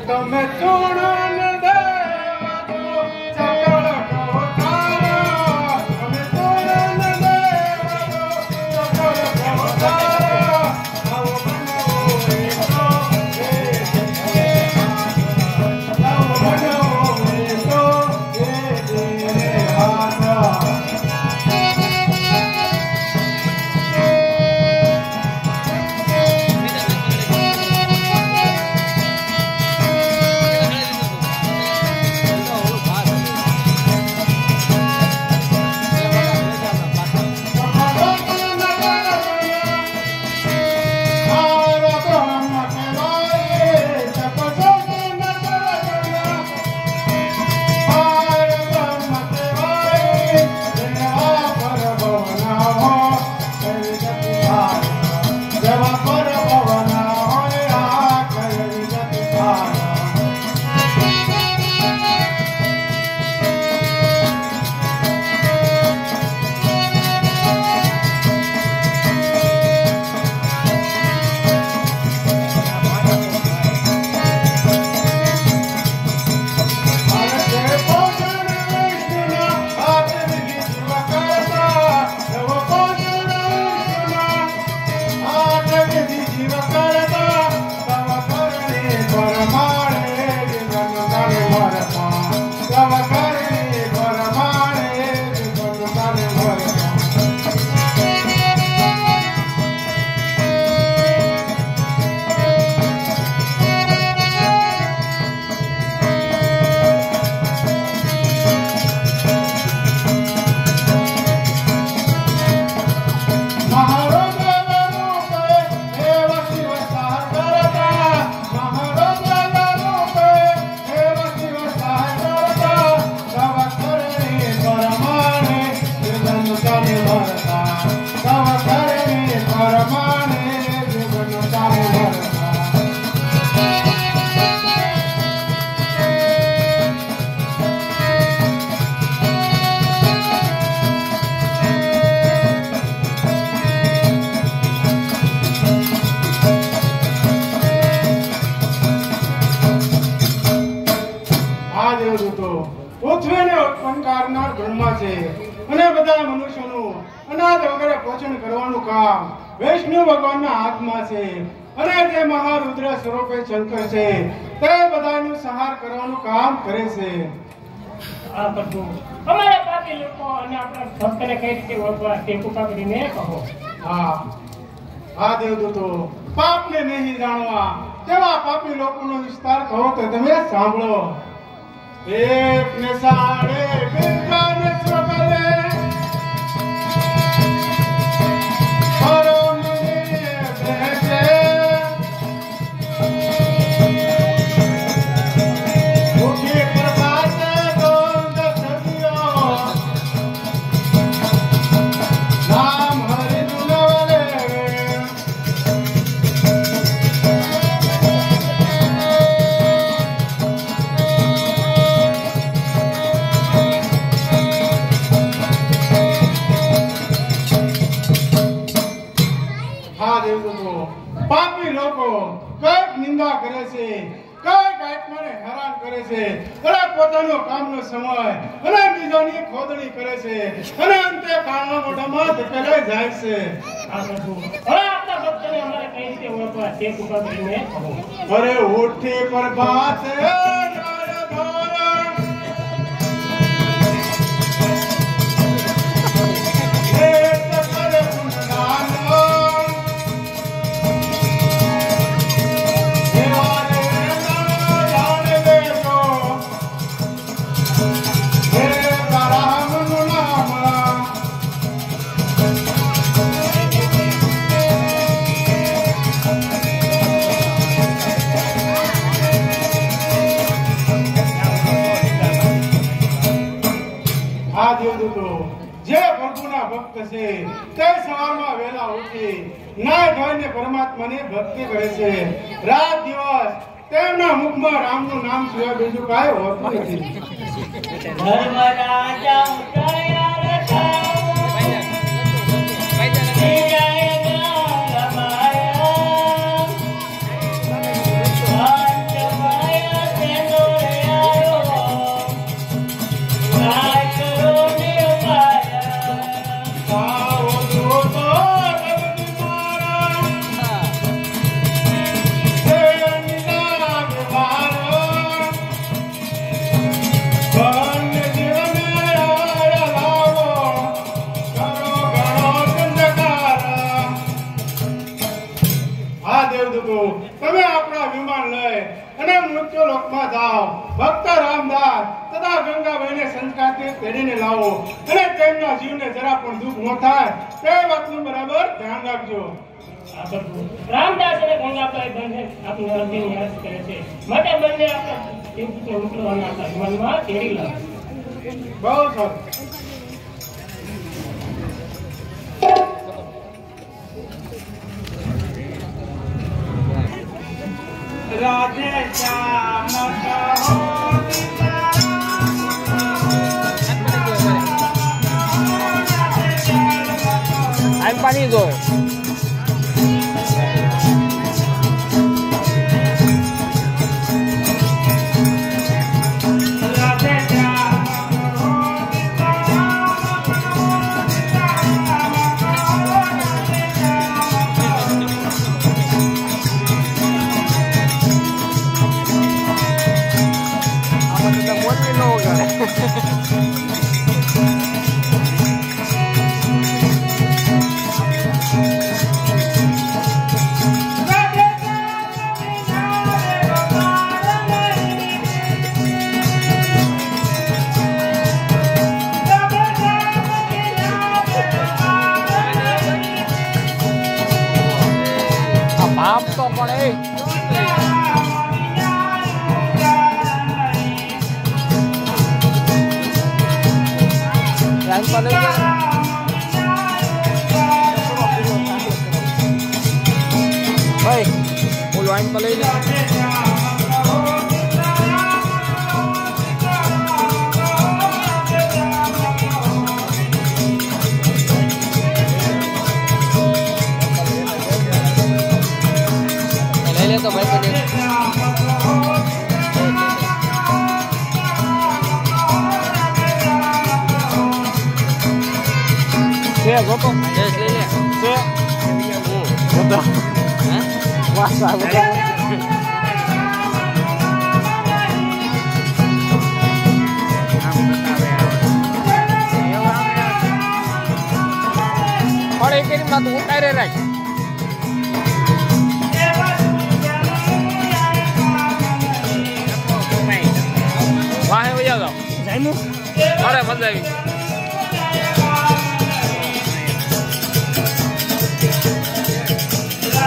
B: તમે ચૂણન દેવા દો સકળ કોઠારા, તમે ચૂણન દેવા દો સકળ કોઠારા. આવો બનાવો એસો આવો બનાવો એસો રે હારા.
F: સંસ્કારના ધર્મમાં છે અને બધા મનુષ્યોનું અનાદ વગેરે પોષણ કરવાનું કામ વૈષ્ણવ ભગવાનના હાથમાં છે અને તે મહારુદ્ર સ્વરૂપે શંકર છે તે બધાનું સંહાર કરવાનું કામ કરે છે.
G: આ પ્રભુ અમારા પાપી લોકો અને આપણા ભક્તને કઈ રીતે ઓળખવા તે કૃપા કરીને કહો.
F: હા દેવદૂતો, પાપને નહીં જાણવા તેવા પાપી લોકોનો વિસ્તાર કહો તો તમે સાંભળો. એક ને સાડે બિરકાને સ્વગલે પાપી લોકો કઈક નિંદા કરે છે, કઈક આત્માને હેરાન કરે છે અને પોતાનો કામનો સમય અને બીજાની ખોદણી કરે છે અને અંતે કાળના મોઢામાં ધકેલાઈ જાય છે.
G: આ પ્રભુ હવે આપણા ભક્તને અમારે કઈ રીતે ઓળખવા તે કૃપા કરીને કહો.
F: અરે ઉઠી પ્રભાત જે પ્રભુના ભક્ત છે તે સવારમાં વહેલા ઉઠી નાય ધોઈને પરમાત્માની ભક્તિ કરે છે. રાત દિવસ તેમના મુખમાં રામનું નામ સિવાય બીજું કાંઈ હોતું નથી.
A: ધર્મ રાજા ઉઠાયા રથા
F: તમે આપણા વિમાન લઈ અને મૃત્યુ લોકમાં જાઓ. ભક્ત રામદાસ તથા ગંગાબાઈને સંસ્કારથી તેડીને લાવો અને તેમના જીવને જરા પણ દુઃખ ન થાય તે વાતનું બરાબર ધ્યાન રાખજો.
G: આ પ્રભુ રામદાસ અને ગંગાબાઈ બંને આપની અરજીની અરજ કરે છે માટે બંને આપણા દેવદૂતને મોકલવાના આપણા વિમાનમાં તેડી લાવો.
F: બહુ સારું.
B: રાધે શ્યામ કહો
D: I'm Panigo. Maaf to પડે. Yang paling baik, muluan paling तो भाई बने છે ગોતો
H: જસ લઈ લે
D: છે ગોતો
H: હે
D: વાસા ગોતો પડે કરી માં તો ઉતારે રાખ વાહે વયા જાવ જાયમુ અરે મજા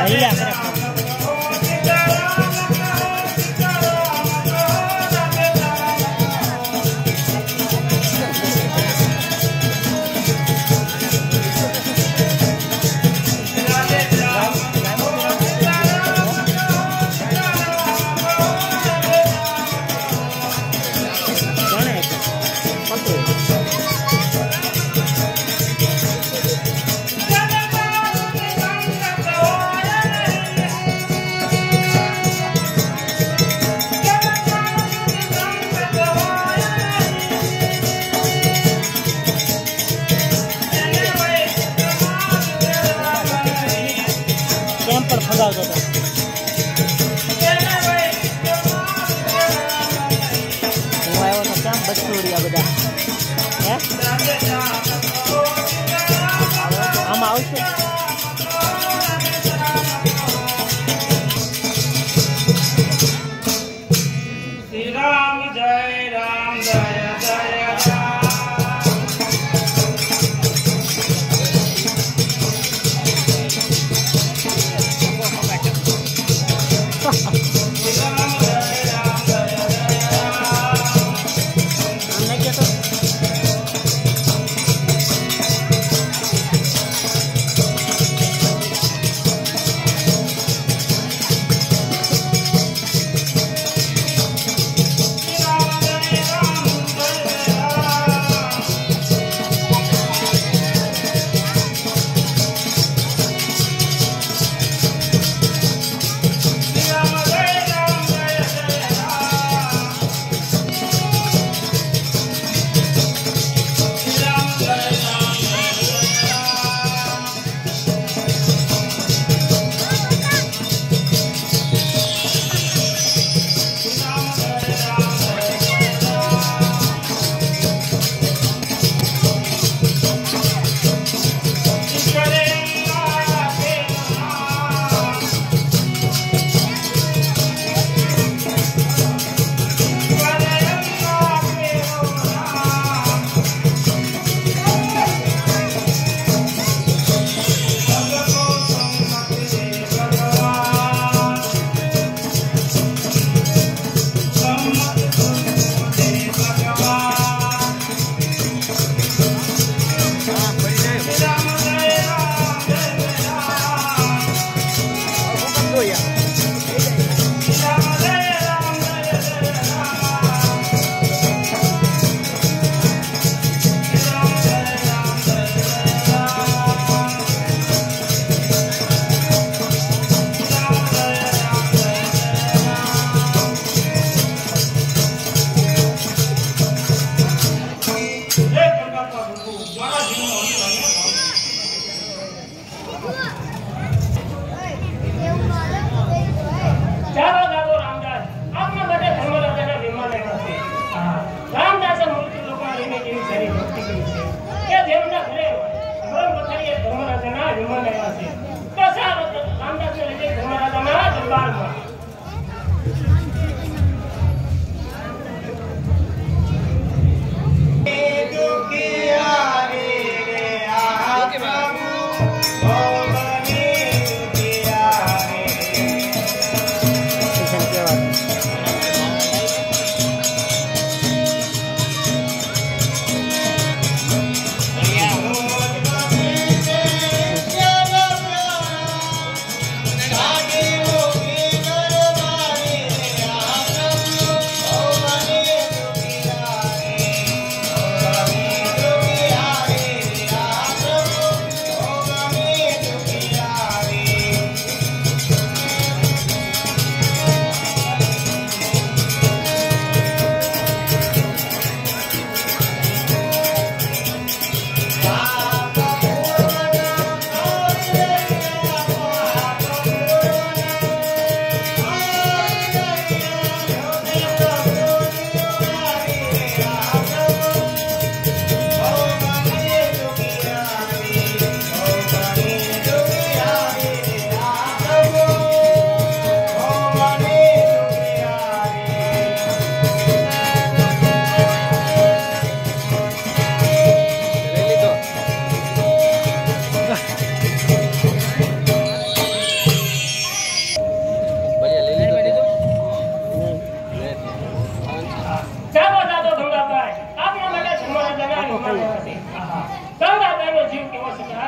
D: આવી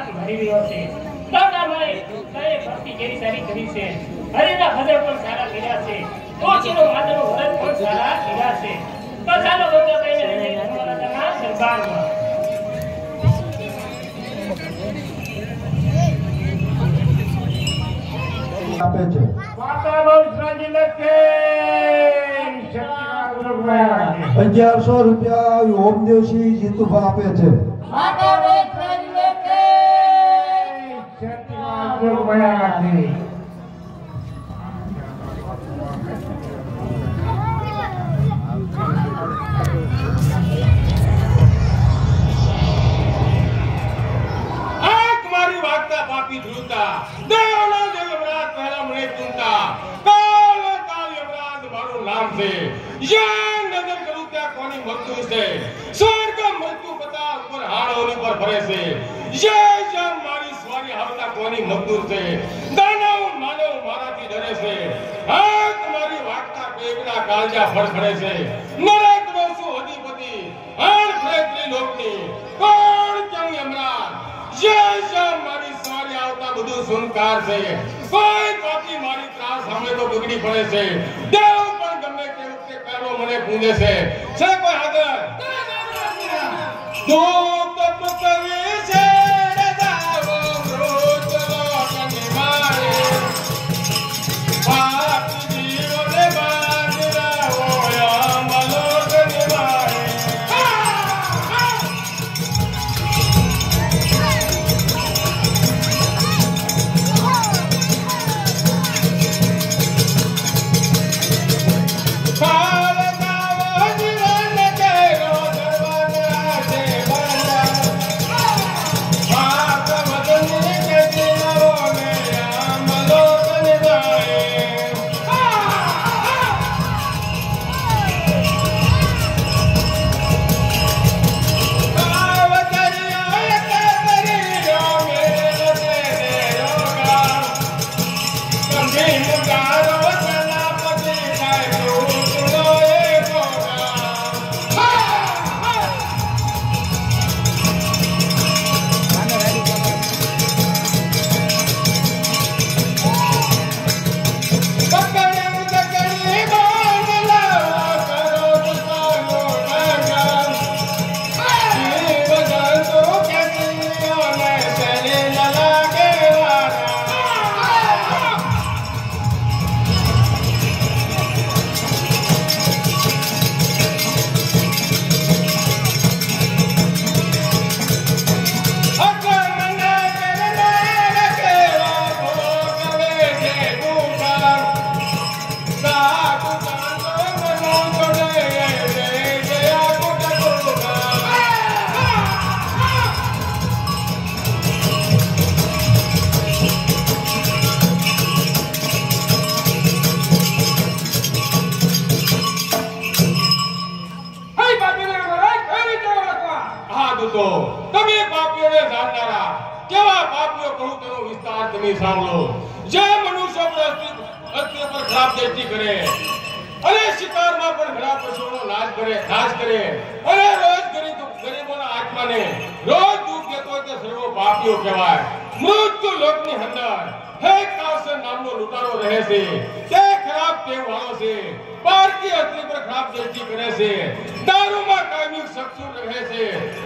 G: હાથ ભરી રહ્યો છે. દાદામાએ કઈ ભક્તિ કેવી સારી કરી છે. હરિના ભજન પણ સારા કર્યા છે. કોચીનો માતાનો વ્રત પણ સારા કર્યા છે. તો ચાલો ગંગાબાઈને લઈને ધર્મરાજાના દરબારમાં.
F: આપે છે
C: માતા બહુચરાજી લખે
F: 1100 રૂપિયા ઓમદેવસિંહ જીતુભા આપે છે.
C: માતા બહુચરાજી લખે 1100
E: પાપી ધ્રુતા દેવના દેવરાજ પહેલા મને ચૂંટા કાલ કાલ યમરાજ મારું નામ છે. યા નજર કરું ત્યાં કોની મૃત્યુ છે. સ્વર્ગ મૃત્યુ પતા ઉપર હાડોની પર ફરે છે. યા જાન મારી સ્વારી આવતા કોની મૃત્યુ છે. દાનવ માનવ મારાથી ડરે છે. આ તમારી વાગતા પેગના કાળજા ફડફડે છે. નરક નો શું અધિપતિ હાડ ફરે ત્રિલોકની કોણ કેમ યમરાજ. યા મારી સ્વારી આવતા બધું સુનકાર છે. કોઈ પાપી મારી ત્રાસ સામે તો બગડી પડે છે. દેવ પણ ગમે તે વખતે કારો મને પૂજે છે. છે કોઈ હાજર તો તપ કરે છે રજાઓ રોજનો કનિમારે પાપ જીવને બાંધરા હોયા મલો કનિમારે. તમે પાપીઓને જાણનારા કેવા પાપીઓ કહું તેનો વિસ્તાર તમે સાંભળો. જે મનુષ્ય પર અસ્તિત્વ પર ખરાબ દ્રષ્ટિ કરે અને શિકારમાં પણ ઘણા પશુઓનો નાશ કરે અને રોજ ગરીબોના આત્માને રોજ દુઃખ દેતો હોય તે સર્વ પાપીઓ કહેવાય. મૃત્યુ લોકની અંદર હે કાવસર નામનો લૂંટારો રહે છે. તે ખરાબ ટેવ વાળો છે. પારકી સ્ત્રી પર ખરાબ દ્રષ્ટિ કરે છે. દારૂમાં કાયમી સક્ષમ રહે છે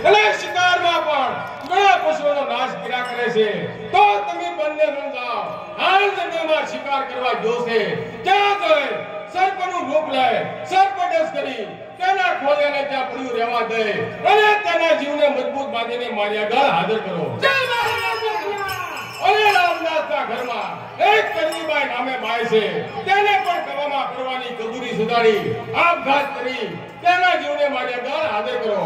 E: અને શિકારમાં પણ ઘણા પશુઓનો નાશ કર્યા કરે છે. તો તમે બંને ન જાઓ. હાલ જંગલમાં શિકાર કરવા જોશે. ત્યાં જઈ સર્પનું રૂપ લે સર્પદંશ કરી તેના ખોલેને ત્યાં પડ્યું રહેવા દે અને તેના જીવને મજબૂત બાંધીને માર્યા ગળ હાજર કરો. અને રામદાસના ઘરમાં એક કરણીબાઈ નામે બાઈ છે. તેને પણ કરવામાં કરવાની કબૂરી સુધારી આપઘાત કરી તેના જીવને માર્યા ગળ હાજર કરો.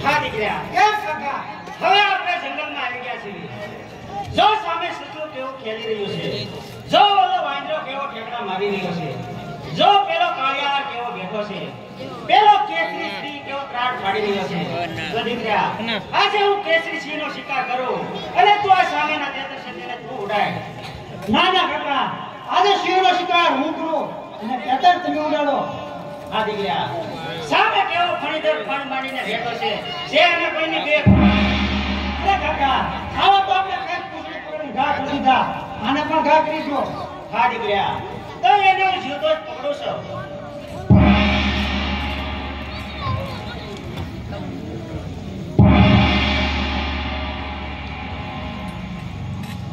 C: હા દીકરા કેમ કાકા હવે આપણે જંગલમાં આવી ગયા છીએ.
G: પાડી રહ્યો છે. જો પેલો કાળિયાર કેવો બેઠો છે, પેલો કેસરી સિંહ કેવો ત્રાડ પાડી રહ્યો છે. તો દીકરા, આજે હું કેસરી સિંહનો શિકાર કરું અને તું આ સામેના તેતર છે તેને તું ઉડાય.
C: ના ના કાકા, આજે સિંહનો શિકાર હું કરું અને તેતર તમે ઉડાડો.
G: હા દીકરા, સામે કેવો ફણીદર ફણ માંડીને બેઠો છે, જે અને કોઈની બે.
C: અરે કાકા, આવો તો આપણે કઈ પૂછડી પકડીને ઘા કરી દીધા, આને પણ ઘા કરીશું.
G: હા દીકરા, તો એને હું જીવતો જ પકડું છું.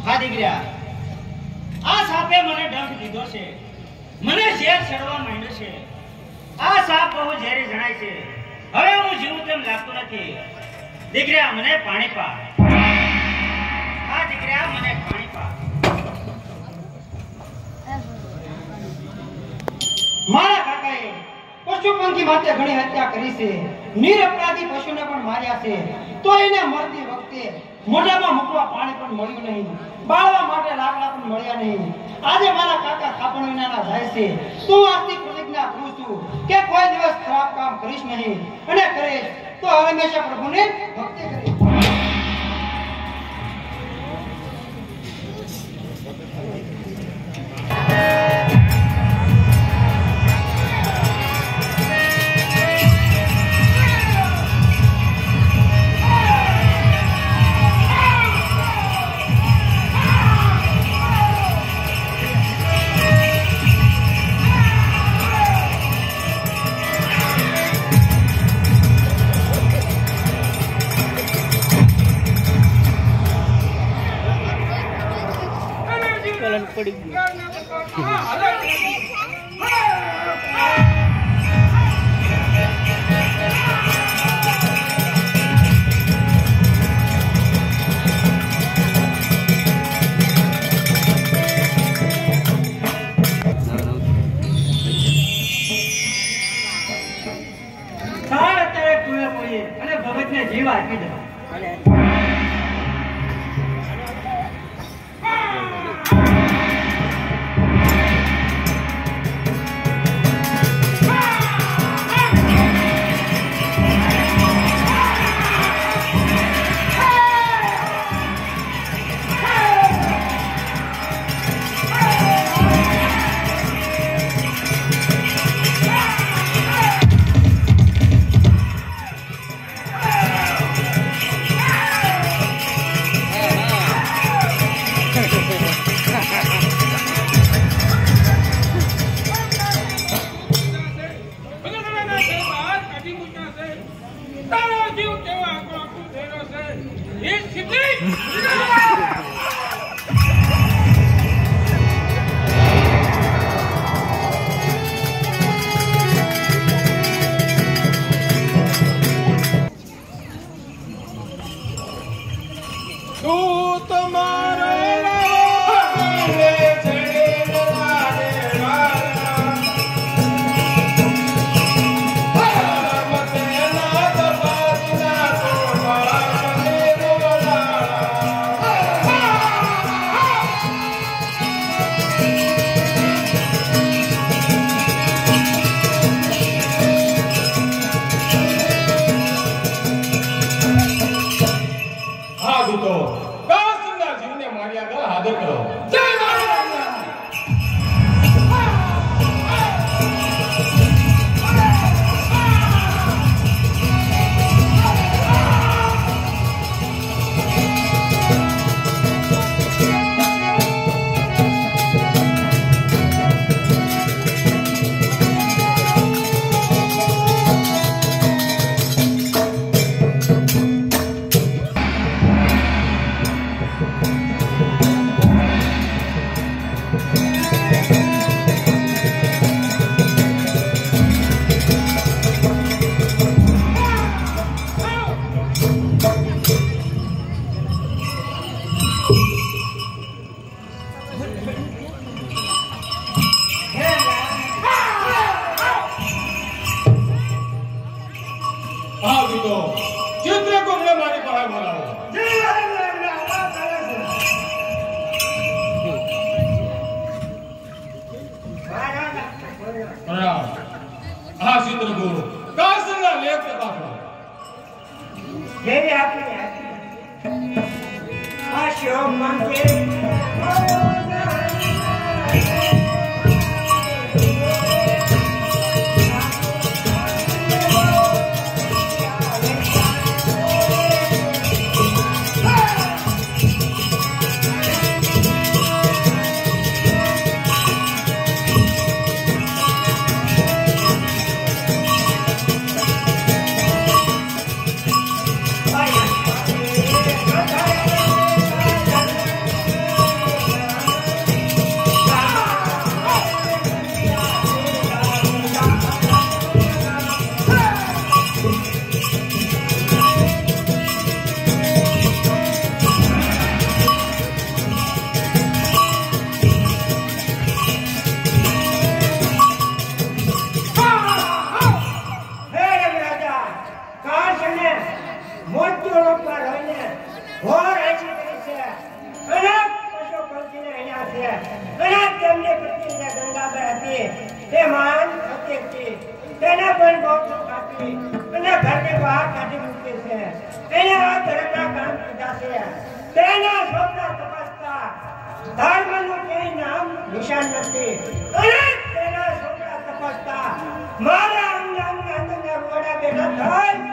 G: હા દીકરા, આ સાપે મને ડંખ દીધો છે, મને ઝેર ચડવા માંડ્યો છે. આ સાપ બહુ ઝેરી જણાય છે. હવે હું જીવું તેમ લાગતું નથી. દીકરા, મને પાણી પા. હા દીકરા, મને પાણી પા.
C: મારા કાકાએ પશુપંખી માટે ઘણી હત્યા કરી છે, નિરપરાધી પશુને પણ માર્યા છે. તો એને મરતી વખતે મોઢામાં મૂકવા પાણી પણ મળ્યું નહીં, બાળવા માટે લાકડા પણ મળ્યા નહીં. આજે મારા કાકા ખાપણ વિનાના જાય છે. તો આજથી પ્રતિજ્ઞા કરું છું કે કોઈ દિવસ ખરાબ કામ કરીશ નહીં, અને કરીશ તો હંમેશા પ્રભુને ભક્તિ કરીશ.
D: પડી ગયું.
C: અત્યારે પૂરે પૂરી અને ભગતને જીવ આપી દે. બેઠા છે અને તેમની પત્ની જે ગંગાબાઈ હતી તે મહાન સત્ય છે તેને પણ બહુ દુઃખ આપી અને ઘરની બહાર કાઢી મૂકી છે એને આ ધર્મના કામ કીધા છે તેના સ્વપ્ન તપસ્તા ધર્મનું કોઈ નામ નિશાન નથી અને તેના સ્વપ્ન તપસ્તા મારા અંગના અંદર રોડા બેઠા થાય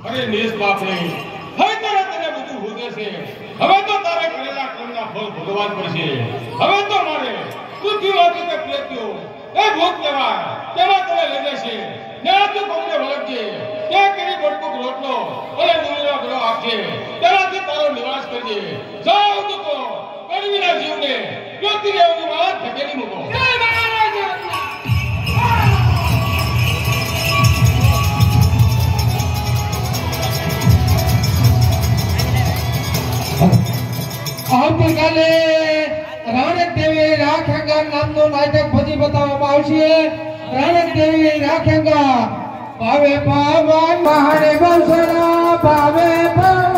E: અરે નિશ બાપને હવે તારે તને બધું ભૂગે છે. હવે તો તારે કરેલા કર્મના ફળ ભોગવવા જ પડશે. હવે તો મારે પૃથ્વી વાંચી કે પ્રેત્યો એ ભૂત કહેવાય તેમાં તને લઈ જશે. ત્યાં તું કોમને વળગજે. ત્યાં કરી બટકુક રોટલો અને ડુંગળીનો ગ્રહ આપશે. તેનાથી તારો નિવાસ કરજે. જાઓ તો કડવીના જીવને જ્યોતિને અગ્નિમાં ધકેલી મૂકો.
H: આવતીકાલે રાણક દેવી રાખેંગા નામનો નાટક ભજી બતાવવામાં આવશે. રાણક દેવી રાખેંગા ભાવે પાવન મહાદેવ ભાવે પાવન